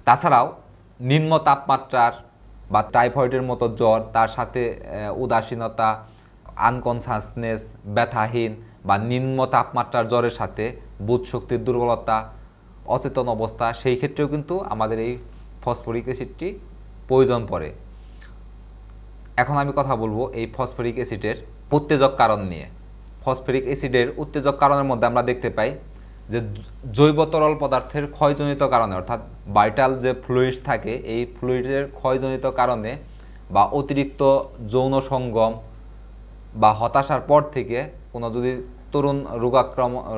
তাছাড়াও নিম্ন তাপমাত্রার বা টাইফয়েডের মতো জ্বর, তার সাথে উদাসীনতা, আনকনসাসনেস, ব্যথাহীন বা নিম্ন তাপমাত্রার জ্বরের সাথে বুধ শক্তির দুর্বলতা, অচেতন অবস্থা, সেই ক্ষেত্রেও কিন্তু আমাদের এই ফসফরিক অ্যাসিডটি প্রয়োজন পড়ে। এখন আমি কথা বলবো এই ফসফরিক অ্যাসিডের উত্তেজক কারণ নিয়ে। ফসফরিক অ্যাসিডের উত্তেজক কারণের মধ্যে আমরা দেখতে পাই যে জৈব তরল পদার্থের ক্ষয়জনিত কারণে, অর্থাৎ ভাইটাল যে ফ্লুইডস থাকে এই ফ্লুইডের ক্ষয়জনিত কারণে বা অতিরিক্ত যৌন সঙ্গম বা হতাশার পর থেকে কোনো যদি তরুণ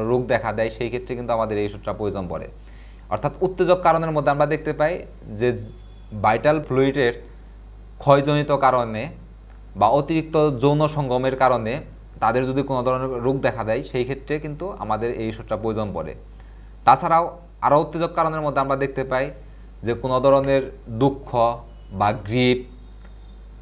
রোগ দেখা দেয় সেই ক্ষেত্রে কিন্তু আমাদের এই ওষুধটা প্রয়োজন পড়ে। অর্থাৎ উত্তেজক কারণের মধ্যে আমরা দেখতে পাই যে ভাইটাল ফ্লুইডের ক্ষয়জনিত কারণে বা অতিরিক্ত যৌন সঙ্গমের কারণে তাদের যদি কোনো ধরনের রোগ দেখা দেয় সেই ক্ষেত্রে কিন্তু আমাদের এই ওষুধটা প্রয়োজন পড়ে। তাছাড়াও আরও উত্তেজক কারণের মধ্যে আমরা দেখতে পাই যে কোনো ধরনের দুঃখ বা গ্রিপ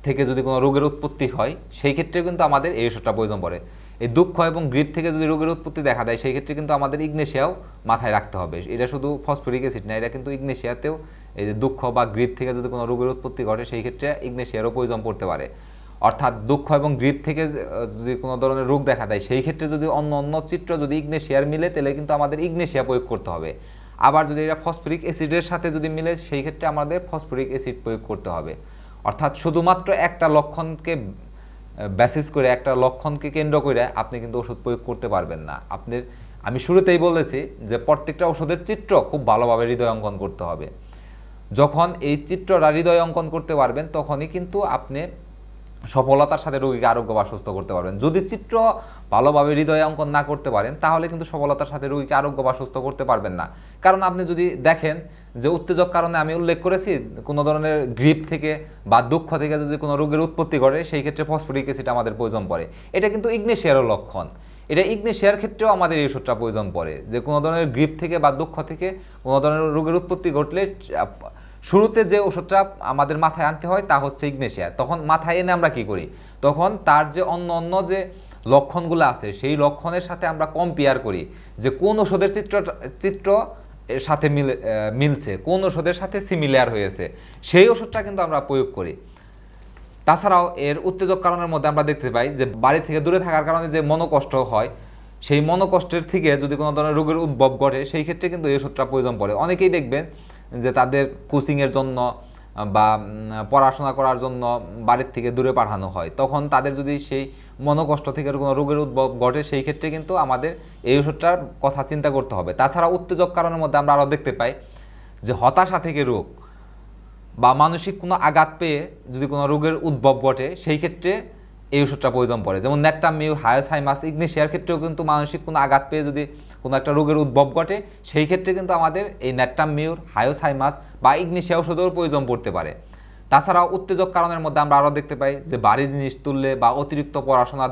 থেকে যদি কোনো রোগের উৎপত্তি হয় সেই ক্ষেত্রে কিন্তু আমাদের এই ওষুধটা প্রয়োজন পড়ে। এই দুঃখ এবং গ্রিপ থেকে যদি রোগের উৎপত্তি দেখা দেয় সেই ক্ষেত্রে কিন্তু আমাদের ইগনেশিয়াও মাথায় রাখতে হবে। এটা শুধু ফসফরিক অ্যাসিড না, এটা কিন্তু ইগনেশিয়াতেও এই যে দুঃখ বা গ্রিপ থেকে যদি কোনো রোগের উৎপত্তি ঘটে সেই ক্ষেত্রে ইগনেশিয়ারও প্রয়োজন পড়তে পারে। অর্থাৎ দুঃখ এবং গ্রিপ থেকে যদি কোনো ধরনের রোগ দেখা দেয় সেই ক্ষেত্রে যদি অন্য চিত্র যদি ইগনেশিয়ার মিলে তাহলে কিন্তু আমাদের ইগনেশিয়া প্রয়োগ করতে হবে। আবার যদি এটা ফসফরিক অ্যাসিডের সাথে যদি মিলে সেই ক্ষেত্রে আমাদের ফসফরিক অ্যাসিড প্রয়োগ করতে হবে। অর্থাৎ শুধুমাত্র একটা লক্ষণকে বেসিস করে, একটা লক্ষণকে কেন্দ্র করে আপনি কিন্তু ওষুধ প্রয়োগ করতে পারবেন না। আমি শুরুতেই বলেছি যে প্রত্যেকটা ওষুধের চিত্র খুব ভালোভাবে হৃদয় অঙ্কন করতে হবে। যখন এই চিত্রটা হৃদয় অঙ্কন করতে পারবেন তখনই কিন্তু আপনি সফলতার সাথে রোগীকে আরোগ্য বা সুস্থ করতে পারবেন। যদি চিত্র ভালোভাবে হৃদয় অঙ্কন না করতে পারেন তাহলে কিন্তু সফলতার সাথে রোগীকে আরোগ্য বা সুস্থ করতে পারবেন না। কারণ আপনি যদি দেখেন যে উত্তেজক কারণে আমি উল্লেখ করেছি কোনো ধরনের গ্রিপ থেকে বা দুঃখ থেকে যদি কোনো রোগের উৎপত্তি ঘটে সেই ক্ষেত্রে ফসফরিক অ্যাসিড আমাদের প্রয়োজন পড়ে। এটা কিন্তু ইগনেশিয়ারও লক্ষণ। এটা ইগনেশিয়ার ক্ষেত্রেও আমাদের এই ওষুধটা প্রয়োজন পড়ে যে কোনো ধরনের গ্রিপ থেকে বা দুঃখ থেকে কোনো ধরনের রোগের উৎপত্তি ঘটলে শুরুতে যে ওষুধটা আমাদের মাথায় আনতে হয় তা হচ্ছে ইগনেশিয়া। তখন মাথায় এনে আমরা কি করি, তখন তার যে অন্য অন্য যে লক্ষণগুলো আছে সেই লক্ষণের সাথে আমরা কম্পেয়ার করি যে কোন ওষুধের চিত্র এর সাথে মিলছে, কোন ওষুধের সাথে সিমিলার হয়েছে, সেই ওষুধটা কিন্তু আমরা প্রয়োগ করি। তাছাড়াও এর উত্তেজক কারণের মধ্যে আমরা দেখতে পাই যে বাড়ি থেকে দূরে থাকার কারণে যে মনোকষ্ট হয়, সেই মনোকষ্টের থেকে যদি কোনো ধরনের রোগের উদ্ভব ঘটে সেই ক্ষেত্রে কিন্তু এই ওষুধটা প্রয়োজন পড়ে। অনেকেই দেখবেন যে তাদের কোচিংয়ের জন্য বা পড়াশোনা করার জন্য বাড়ির থেকে দূরে পাঠানো হয়, তখন তাদের যদি সেই মনোকষ্ট থেকে কোনো রোগের উদ্ভব ঘটে সেই ক্ষেত্রে কিন্তু আমাদের এই ওষুধটার কথা চিন্তা করতে হবে। তাছাড়া উত্তেজক কারণের মধ্যে আমরা আরও দেখতে পাই যে হতাশা থেকে রোগ বা মানসিক কোনো আঘাত পেয়ে যদি কোনো রোগের উদ্ভব ঘটে সেই ক্ষেত্রে এই ওষুধটা প্রয়োজন পড়ে। যেমন ন্যাট্টামিউর, হায়োসাইমাস, ইগনেশিয়ার ক্ষেত্রেও কিন্তু মানসিক কোনো আঘাত পেয়ে যদি কোনো একটা রোগের উদ্ভব ঘটে সেই ক্ষেত্রে কিন্তু আমাদের এই ন্যাট্টামিউর, হায়োসাইমাস বা ইগনেশিয়া ওষুধের প্রয়োজন পড়তে পারে। তাছাড়াও উত্তেজক কারণের মধ্যে আমরা আরও দেখতে পাই যে ভারী জিনিস তুললে বা অতিরিক্ত পড়াশোনার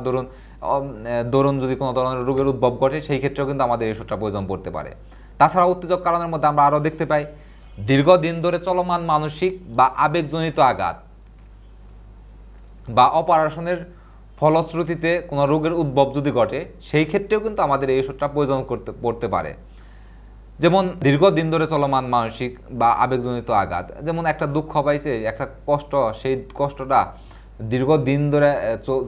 দরুন যদি কোনো ধরনের রোগের উদ্ভব ঘটে সেই ক্ষেত্রেও কিন্তু আমাদের এই ওষুধটা প্রয়োজন পড়তে পারে। তাছাড়া উত্তেজক কারণের মধ্যে আমরা আরও দেখতে পাই দীর্ঘদিন ধরে চলমান মানসিক বা আবেগজনিত আঘাত বা অপারেশনের ফলশ্রুতিতে কোনো রোগের উদ্ভব যদি ঘটে সেই ক্ষেত্রেও কিন্তু আমাদের এই ওষুধটা প্রয়োজন পড়তে পারে। যেমন দীর্ঘদিন ধরে চলমান মানসিক বা আবেগজনিত আঘাত, যেমন একটা দুঃখ পাইছে, একটা কষ্ট, সেই কষ্টটা দীর্ঘদিন ধরে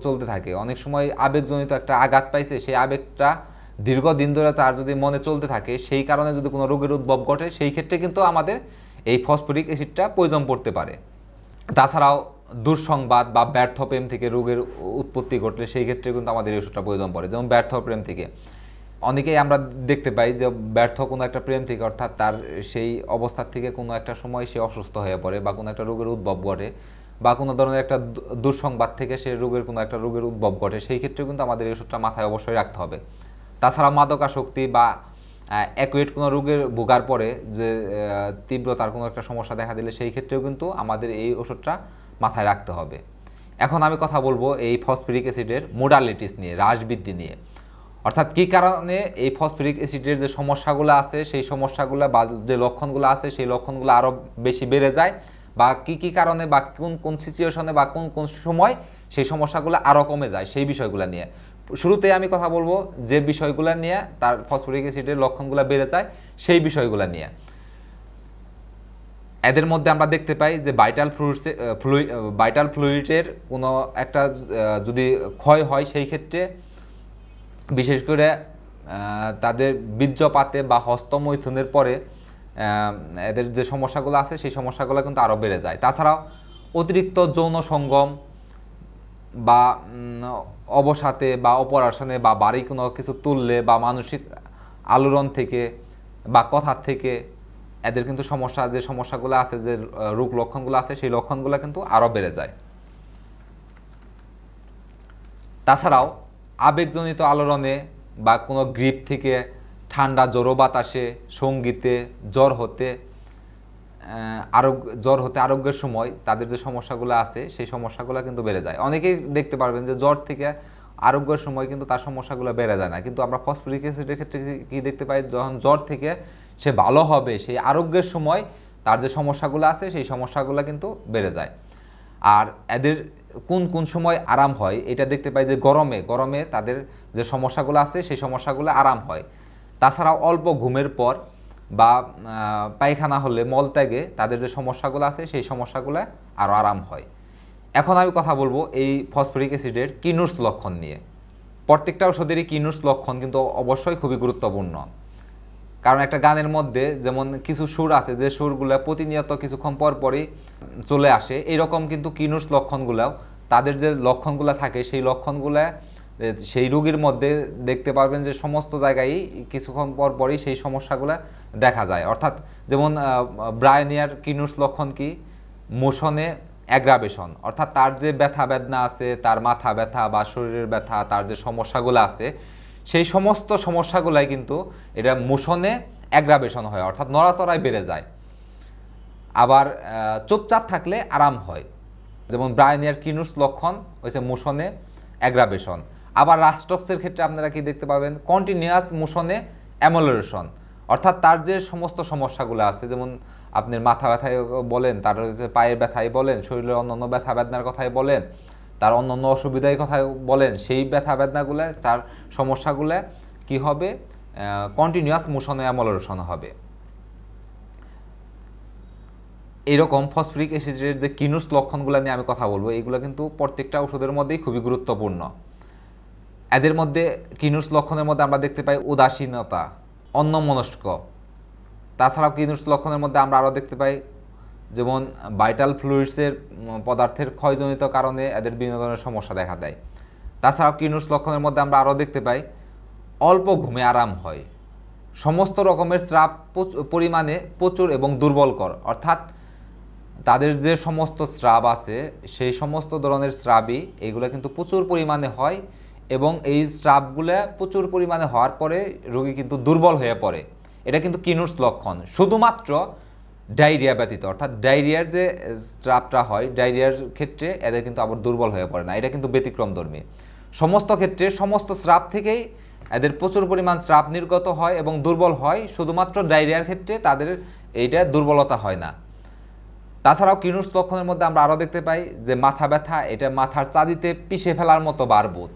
চলতে থাকে। অনেক সময় আবেগজনিত একটা আঘাত পাইছে, সেই আবেগটা দীর্ঘদিন ধরে তার যদি মনে চলতে থাকে, সেই কারণে যদি কোনো রোগের উদ্ভব ঘটে সেই ক্ষেত্রে কিন্তু আমাদের এই ফসফরিক অ্যাসিডটা প্রয়োজন পড়তে পারে। তাছাড়াও দুঃসংবাদ বা ব্যর্থ প্রেম থেকে রোগের উৎপত্তি ঘটলে সেই ক্ষেত্রে কিন্তু আমাদের এই ওষুধটা প্রয়োজন পড়ে। যেমন ব্যর্থ প্রেম থেকে অনেকেই আমরা দেখতে পাই যে ব্যর্থ কোনো একটা প্রেম থেকে, অর্থাৎ তার সেই অবস্থার থেকে কোনো একটা সময় সে অসুস্থ হয়ে পড়ে বা কোনো একটা রোগের উদ্ভব ঘটে বা কোনো ধরনের একটা দুঃসংবাদ থেকে সে কোনো একটা রোগের উদ্ভব ঘটে, সেই ক্ষেত্রেও কিন্তু আমাদের এই ওষুধটা মাথায় অবশ্যই রাখতে হবে। তাছাড়া মাদকাসক্তি বা অ্যাকুয়েট কোনো রোগের ভোগার পরে যে তীব্রতার কোনো একটা সমস্যা দেখা দিলে সেই ক্ষেত্রেও কিন্তু আমাদের এই ওষুধটা মাথায় রাখতে হবে। এখন আমি কথা বলবো এই ফসফরিক অ্যাসিডের মোডালিটিস নিয়ে, হ্রাসবৃদ্ধি নিয়ে। অর্থাৎ কী কারণে এই ফসফরিক অ্যাসিডের যে সমস্যাগুলো আছে সেই সমস্যাগুলো বা যে লক্ষণগুলো আছে সেই লক্ষণগুলো আরও বেশি বেড়ে যায়, বা কী কারণে বা কোন কোন সিচুয়েশনে বা কোন কোন সময় সেই সমস্যাগুলো আরও কমে যায় সেই বিষয়গুলো নিয়ে। শুরুতে আমি কথা বলবো যে বিষয়গুলো নিয়ে তার ফসফরিক অ্যাসিডের লক্ষণগুলো বেড়ে যায় সেই বিষয়গুলো নিয়ে। এদের মধ্যে আমরা দেখতে পাই যে ভাইটাল ফ্লুইডের কোনো একটা যদি ক্ষয় হয় সেই ক্ষেত্রে বিশেষ করে তাদের বীর্যপাতে বা হস্তমৈথুনের পরে এদের যে সমস্যাগুলো আছে সেই সমস্যাগুলো কিন্তু আরও বেড়ে যায়। তাছাড়াও অতিরিক্ত যৌন সঙ্গম বা অবসাতে বা অপারেশনে বা বাড়ি কোনো কিছু তুললে বা মানসিক আলোড়ন থেকে বা কথার থেকে এদের কিন্তু যে সমস্যাগুলো আছে, যে রোগ লক্ষণগুলো আছে সেই লক্ষণগুলো কিন্তু আরও বেড়ে যায়। তাছাড়াও আবেগজনিত আলোড়নে বা কোনো গ্রিপ থেকে ঠান্ডা জড়ো বাতাসে, সঙ্গীতে, জ্বর হতে আরোগ্যের সময় তাদের যে সমস্যাগুলো আছে সেই সমস্যাগুলো কিন্তু বেড়ে যায়। অনেকেই দেখতে পারবেন যে জ্বর থেকে আরোগ্যের সময় কিন্তু তার সমস্যাগুলো বেড়ে যায় না, কিন্তু আমরা ফসফরিক অ্যাসিডের ক্ষেত্রে কি দেখতে পাই, যখন জ্বর থেকে সে ভালো হবে সেই আরোগ্যের সময় তার যে সমস্যাগুলো আছে সেই সমস্যাগুলো কিন্তু বেড়ে যায়। আর এদের কোন কোন সময় আরাম হয় এটা দেখতে পাই যে গরমে তাদের যে সমস্যাগুলো আছে সেই সমস্যাগুলো আরাম হয়। তাছাড়াও অল্প ঘুমের পর বা পায়খানা হলে মলত্যাগে তাদের যে সমস্যাগুলো আছে সেই সমস্যাগুলো আরও আরাম হয়। এখন আমি কথা বলবো এই ফসফরিক অ্যাসিডের কিনুর্স লক্ষণ নিয়ে। প্রত্যেকটা ওষুধেরই কিনুর্স লক্ষণ কিন্তু অবশ্যই খুবই গুরুত্বপূর্ণ, কারণ একটা গানের মধ্যে যেমন কিছু সুর আছে যে সুরগুলো প্রতিনিয়ত কিছুক্ষণ পর পরই চলে আসে, এইরকম কিন্তু কিনুর্স লক্ষণগুলো তাদের যে লক্ষণগুলো থাকে সেই লক্ষণগুলো সেই রোগীর মধ্যে দেখতে পারবেন যে সমস্ত জায়গায় কিছুক্ষণ পর পরই সেই সমস্যাগুলো দেখা যায়। অর্থাৎ যেমন ব্রায়োনিয়ার কিনুর্স লক্ষণ কি, মোশনে অ্যাগ্রাভেশন, অর্থাৎ তার যে ব্যথা বেদনা আছে, তার মাথা ব্যথা বা শরীরের ব্যথা, তার যে সমস্যাগুলো আছে সেই সমস্ত সমস্যাগুলাই কিন্তু এটা মোশনে অ্যাগ্রাভেশন হয়, অর্থাৎ নড়াচড়ায় বেড়ে যায়। আবার চুপচাপ থাকলে আরাম হয়, যেমন ব্রায়োনিয়ার কিনুর্স লক্ষণ হয়েছে মোশনে অ্যাগ্রাভেশন। আবার রাস্টক্সের ক্ষেত্রে আপনারা কি দেখতে পাবেন, কন্টিনিউয়াস মোশনে অ্যামোলারেশন, অর্থাৎ তার যে সমস্ত সমস্যাগুলো আছে, যেমন আপনার মাথা ব্যথায় বলেন, তার হচ্ছে পায়ের ব্যথায় বলেন, শরীরের অন্যান্য ব্যথা বেদনার কথাই বলেন, তার অন্যান্য অসুবিধার কথা বলেন, সেই ব্যথা বেদনাগুলো, তার সমস্যাগুলো কি হবে, কন্টিনিউয়াস মোশনে অ্যামোলারেশন হবে। এরকম ফসফরিক অ্যাসিডের যে কিনুস লক্ষণগুলো নিয়ে আমি কথা বলবো, এইগুলো কিন্তু প্রত্যেকটা ওষুধের মধ্যেই খুবই গুরুত্বপূর্ণ। এদের মধ্যে কিনুস লক্ষণের মধ্যে আমরা দেখতে পাই উদাসীনতা, অন্যমনস্ক। তাছাড়াও কিনুস লক্ষণের মধ্যে আমরা আরও দেখতে পাই যেমন ভাইটাল ফ্লুইডসের পদার্থের ক্ষয়জনিত কারণে এদের বিভিন্ন ধরনের সমস্যা দেখা দেয়। তাছাড়াও কিনুস লক্ষণের মধ্যে আমরা আরও দেখতে পাই অল্প ঘুমে আরাম হয়, সমস্ত রকমের স্রাব পরিমাণে প্রচুর এবং দুর্বলকর, অর্থাৎ তাদের যে সমস্ত স্রাব আছে সেই সমস্ত ধরনের স্রাবই এগুলো কিন্তু প্রচুর পরিমাণে হয়, এবং এই স্রাবগুলো প্রচুর পরিমাণে হওয়ার পরে রোগী কিন্তু দুর্বল হয়ে পড়ে। এটা কিন্তু কিনুস লক্ষণ, শুধুমাত্র ডায়রিয়া ব্যতীত। অর্থাৎ ডায়রিয়ার যে স্রাবটা হয়, ডায়রিয়ার ক্ষেত্রে এদের কিন্তু আবার দুর্বল হয়ে পড়ে না, এটা কিন্তু ব্যতিক্রমধর্মী। সমস্ত ক্ষেত্রে সমস্ত স্রাব থেকেই এদের প্রচুর পরিমাণ স্রাব নির্গত হয় এবং দুর্বল হয়, শুধুমাত্র ডায়রিয়ার ক্ষেত্রে তাদের এইটা দুর্বলতা হয় না। তাছাড়াও কিনুস লক্ষণের মধ্যে আমরা আরও দেখতে পাই যে মাথা ব্যথা, এটা মাথার চাঁদিতে পিষে ফেলার মতো বারবোধ,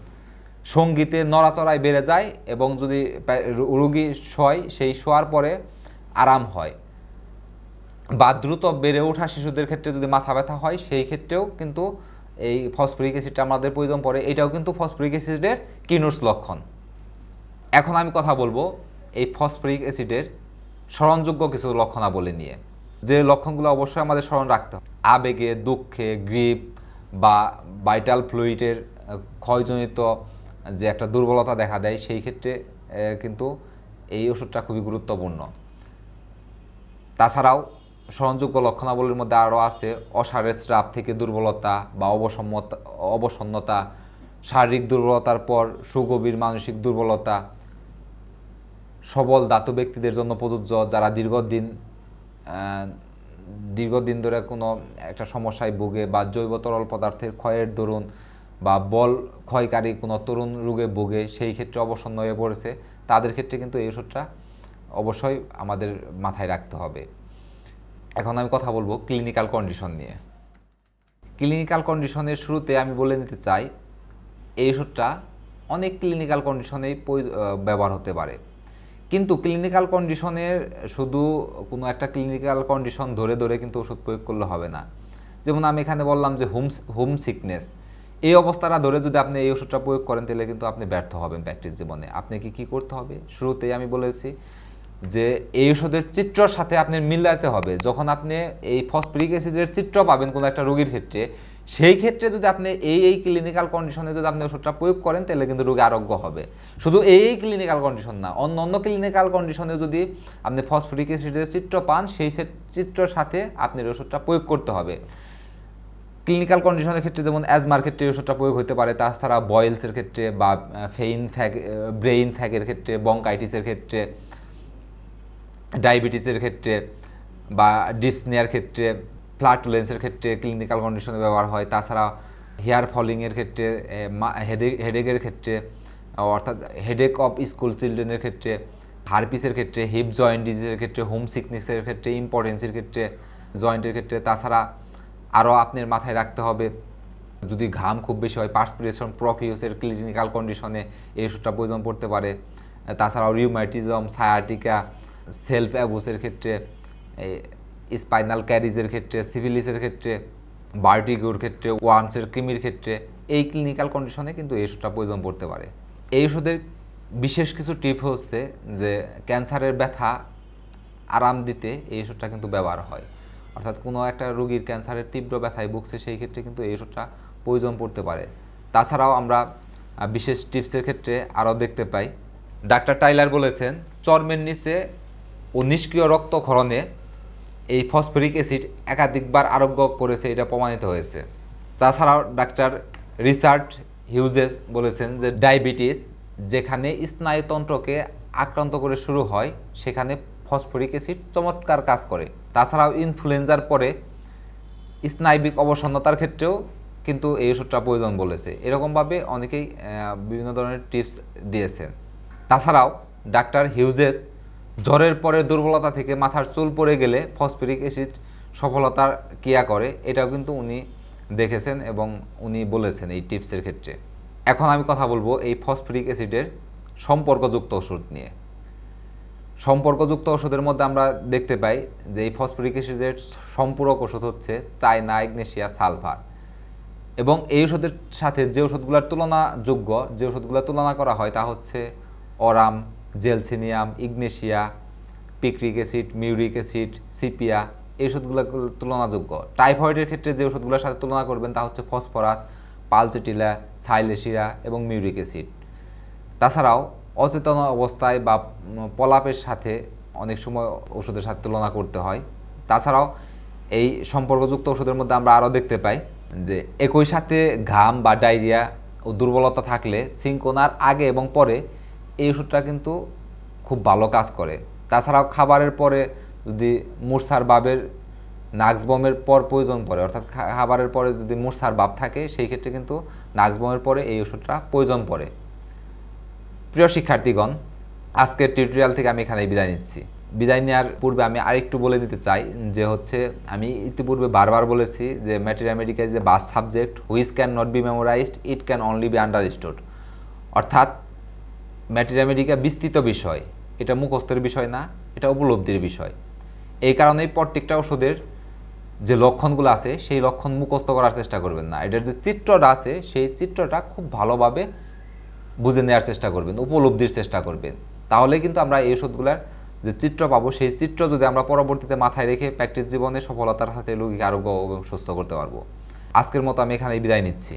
সঙ্গীতে নড়াচড়ায় বেড়ে যায়, এবং যদি রোগী শোয় সেই শোয়ার পরে আরাম হয়, বা দ্রুত বেড়ে ওঠা শিশুদের ক্ষেত্রে যদি মাথা ব্যথা হয় সেই ক্ষেত্রেও কিন্তু এই ফসফরিক অ্যাসিডটা আমাদের প্রয়োজন পড়ে। এটাও কিন্তু ফসফরিক অ্যাসিডের কিনুস লক্ষণ। এখন আমি কথা বলবো এই ফসফরিক অ্যাসিডের স্মরণযোগ্য কিছু লক্ষণাবলী নিয়ে, যে লক্ষণগুলো অবশ্যই আমাদের স্মরণ রাখতে হবে। আবেগে, দুঃখে, গ্রিপ বা ভাইটাল ফ্লুইডের ক্ষয়জনিত যে একটা দুর্বলতা দেখা দেয়, সেই ক্ষেত্রে কিন্তু এই ওষুধটা খুবই গুরুত্বপূর্ণ। তাছাড়াও স্মরণযোগ্য লক্ষণাবলীর মধ্যে আরও আছে অসারের স্রাব থেকে দুর্বলতা বা অবসন্নতা, শারীরিক দুর্বলতার পর সুগভীর মানসিক দুর্বলতা, সবল ধাতু ব্যক্তিদের জন্য প্রযোজ্য, যারা দীর্ঘদিন ধরে কোনো একটা সমস্যায় ভোগে বা জৈব তরল পদার্থের ক্ষয়ের দরুন বা বল ক্ষয়কারী কোনো তরুণ রোগে ভোগে, সেই ক্ষেত্রে অবসন্ন হয়ে পড়েছে, তাদের ক্ষেত্রে কিন্তু এই ওষুধটা অবশ্যই আমাদের মাথায় রাখতে হবে। এখন আমি কথা বলবো ক্লিনিক্যাল কন্ডিশন নিয়ে। ক্লিনিক্যাল কন্ডিশনের শুরুতে আমি বলে নিতে চাই, এই ওষুধটা অনেক ক্লিনিক্যাল কন্ডিশনেই ব্যবহার হতে পারে, কিন্তু ক্লিনিক্যাল কন্ডিশনের শুধু কোনো একটা ক্লিনিক্যাল কন্ডিশন ধরে ধরে কিন্তু ওষুধ প্রয়োগ করলে হবে না। যেমন আমি এখানে বললাম যে হোম সিকনেস, এই অবস্থাটা ধরে যদি আপনি এই ওষুধটা প্রয়োগ করেন তাহলে কিন্তু আপনি ব্যর্থ হবেন প্র্যাকটিস জীবনে। আপনাকে কি করতে হবে, শুরুতেই আমি বলেছি যে এই ওষুধের চিত্রর সাথে আপনি মিলাতে হবে। যখন আপনি এই ফসফরিক অ্যাসিডের চিত্র পাবেন কোনো একটা রোগীর ক্ষেত্রে, সেই ক্ষেত্রে যদি আপনি এই ক্লিনিক্যাল কন্ডিশনে যদি আপনি ওষুধটা প্রয়োগ করেন তাহলে কিন্তু রোগী আরোগ্য হবে। শুধু এই ক্লিনিক্যাল কন্ডিশন না, অন্য ক্লিনিক্যাল কন্ডিশনে যদি আপনি ফসফরিক অ্যাসিডের চিত্র পান, সেই চিত্রের সাথে আপনি ওষুধটা প্রয়োগ করতে হবে। ক্লিনিক্যাল কন্ডিশনের ক্ষেত্রে যেমন অ্যাজমার ক্ষেত্রে ওষুধটা প্রয়োগ হতে পারে, তাছাড়া বয়েলসের ক্ষেত্রে বা ব্রেইন ফ্যাগের ক্ষেত্রে, বঙ্কাইটিসের ক্ষেত্রে, ডায়াবেটিসের ক্ষেত্রে বা ডিপসনিয়ার ক্ষেত্রে, ফ্লাটুলেন্সের ক্ষেত্রে ক্লিনিক্যাল কন্ডিশনে ব্যবহার হয়। তাছাড়া হেয়ার ফলিংয়ের ক্ষেত্রে, হেডেকের ক্ষেত্রে, অর্থাৎ হেডেক অফ স্কুল চিলড্রেনের ক্ষেত্রে, হারপিসের ক্ষেত্রে, হিপ জয়েন্ট ডিজিজের ক্ষেত্রে, হোম সিকনেসের ক্ষেত্রে, ইম্পর্টেন্সের ক্ষেত্রে, জয়েন্টের ক্ষেত্রে। তাছাড়া আরও আপনার মাথায় রাখতে হবে যদি ঘাম খুব বেশি হয়, পার্সপিরেশন প্রফিউসের ক্লিনিক্যাল কন্ডিশনে এই ওষুধটা প্রয়োজন পড়তে পারে। তাছাড়াও রিউমাটিজম, সায়াটিকা, সেলফ অ্যাবুসের ক্ষেত্রে, স্পাইনাল ক্যারিজের ক্ষেত্রে, সিফিলিসের ক্ষেত্রে, ভার্টিগোর ক্ষেত্রে, ওয়ার্মসের কৃমির ক্ষেত্রে, এই ক্লিনিক্যাল কন্ডিশনে কিন্তু এই ওষুধটা প্রয়োজন পড়তে পারে। এই ওষুধের বিশেষ কিছু টিপ হচ্ছে যে ক্যান্সারের ব্যথা আরাম দিতে এই ওষুধটা কিন্তু ব্যবহার হয়। অর্থাৎ কোনো একটা রোগীর ক্যান্সারের তীব্র ব্যথায় ভুগছে, সেই ক্ষেত্রে কিন্তু এই ওষুধটা প্রয়োজন পড়তে পারে। তাছাড়াও আমরা বিশেষ টিপসের ক্ষেত্রে আরও দেখতে পাই, ডাক্তার টাইলার বলেছেন চর্মের নিচে ও নিষ্ক্রিয় রক্তক্ষরণে এই ফসফরিক অ্যাসিড একাধিকবার আরোগ্য করেছে, এটা প্রমাণিত হয়েছে। তাছাড়াও ডাক্তার রিচার্ড হিউজেস বলেছেন যে ডায়াবেটিস যেখানে স্নায়ুতন্ত্রকে আক্রান্ত করে শুরু হয়, সেখানে ফসফরিক অ্যাসিড চমৎকার কাজ করে। তাছাড়াও ইনফ্লুয়েঞ্জার পরে স্নায়বিক অবসন্নতার ক্ষেত্রেও কিন্তু এই ওষুধটা প্রয়োজন বলেছে। এরকমভাবে অনেকেই বিভিন্ন ধরনের টিপস দিয়েছেন। তাছাড়াও ডাক্তার হিউজেস জ্বরের পরে দুর্বলতা থেকে মাথার চুল পড়ে গেলে ফসফরিক অ্যাসিড সফলতার ক্রিয়া করে, এটাও কিন্তু উনি দেখেছেন এবং উনি বলেছেন এই টিপসের ক্ষেত্রে। এখন আমি কথা বলবো এই ফসফরিক অ্যাসিডের সম্পর্কযুক্ত ওষুধ নিয়ে। সম্পর্কযুক্ত ওষুধের মধ্যে আমরা দেখতে পাই যে এই ফসফরিক অ্যাসিডের সম্পূরক ওষুধ হচ্ছে চায়না ম্যাগনেসিয়া সালফার, এবং এই ওষুধের সাথে যে ওষুধগুলোর তুলনাযোগ্য, যে ওষুধগুলোর তুলনা করা হয় তা হচ্ছে aurum, gelsemium, ignatia, picric acid, muriatic acid, sepia, এই ওষুধগুলো তুলনাযোগ্য। টাইফয়েডের ক্ষেত্রে যে ওষুধগুলোর সাথে তুলনা করবেন তা হচ্ছে ফসফরাস, পালচেটিলা, সাইলেশিয়া এবং মিউরিক অ্যাসিড। তাছাড়াও অচেতন অবস্থায় বা পলাপের সাথে অনেক সময় ওষুধের সাথে তুলনা করতে হয়। তাছাড়াও এই সম্পর্কযুক্ত ওষুধের মধ্যে আমরা আরও দেখতে পাই যে একই সাথে ঘাম বা ডায়রিয়া ও দুর্বলতা থাকলে সিনকোনার আগে এবং পরে এই ওষুধটা কিন্তু খুব ভালো কাজ করে। তাছাড়াও খাবারের পরে যদি মূর্ছার ভাবের নাক্সবমের পর প্রয়োজন পড়ে, অর্থাৎ খাবারের পরে যদি মূর্ছার ভাব থাকে, সেই ক্ষেত্রে কিন্তু নাক্সবমের পরে এই ওষুধটা প্রয়োজন পড়ে। প্রিয় শিক্ষার্থীগণ, আজকের টিউটোরিয়াল থেকে আমি এখানেই বিদায় নিচ্ছি। বিদায় নেওয়ার পূর্বে আমি আরেকটু বলে দিতে চাই যে হচ্ছে আমি ইতিপূর্বে বারবার বলেছি যে materia medica is a vast subject which can not be memorised, it can only be understood. অর্থাৎ ম্যাটেরিয়া মেডিকা বিস্তৃত বিষয়, এটা মুখস্থের বিষয় না, এটা উপলব্ধির বিষয়। এই কারণেই প্রত্যেকটা ওষুধের যে লক্ষণগুলো আছে সেই লক্ষণ মুখস্থ করার চেষ্টা করবেন না, এটার যে চিত্রটা আছে সেই চিত্রটা খুব ভালোভাবে বুঝে নেওয়ার চেষ্টা করবেন, উপলব্ধির চেষ্টা করবেন। তাহলে কিন্তু আমরা এই ওষুধগুলোর যে চিত্র পাবো, সেই চিত্র যদি আমরা পরবর্তীতে মাথায় রেখে প্র্যাকটিস জীবনে সফলতার সাথে রোগীকে আরোগ্য এবং সুস্থ করতে পারবো। আজকের মতো আমি এখানেই বিদায় নিচ্ছি।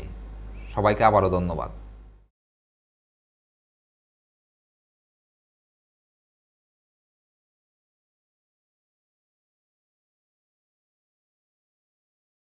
সবাইকে আবারও ধন্যবাদ।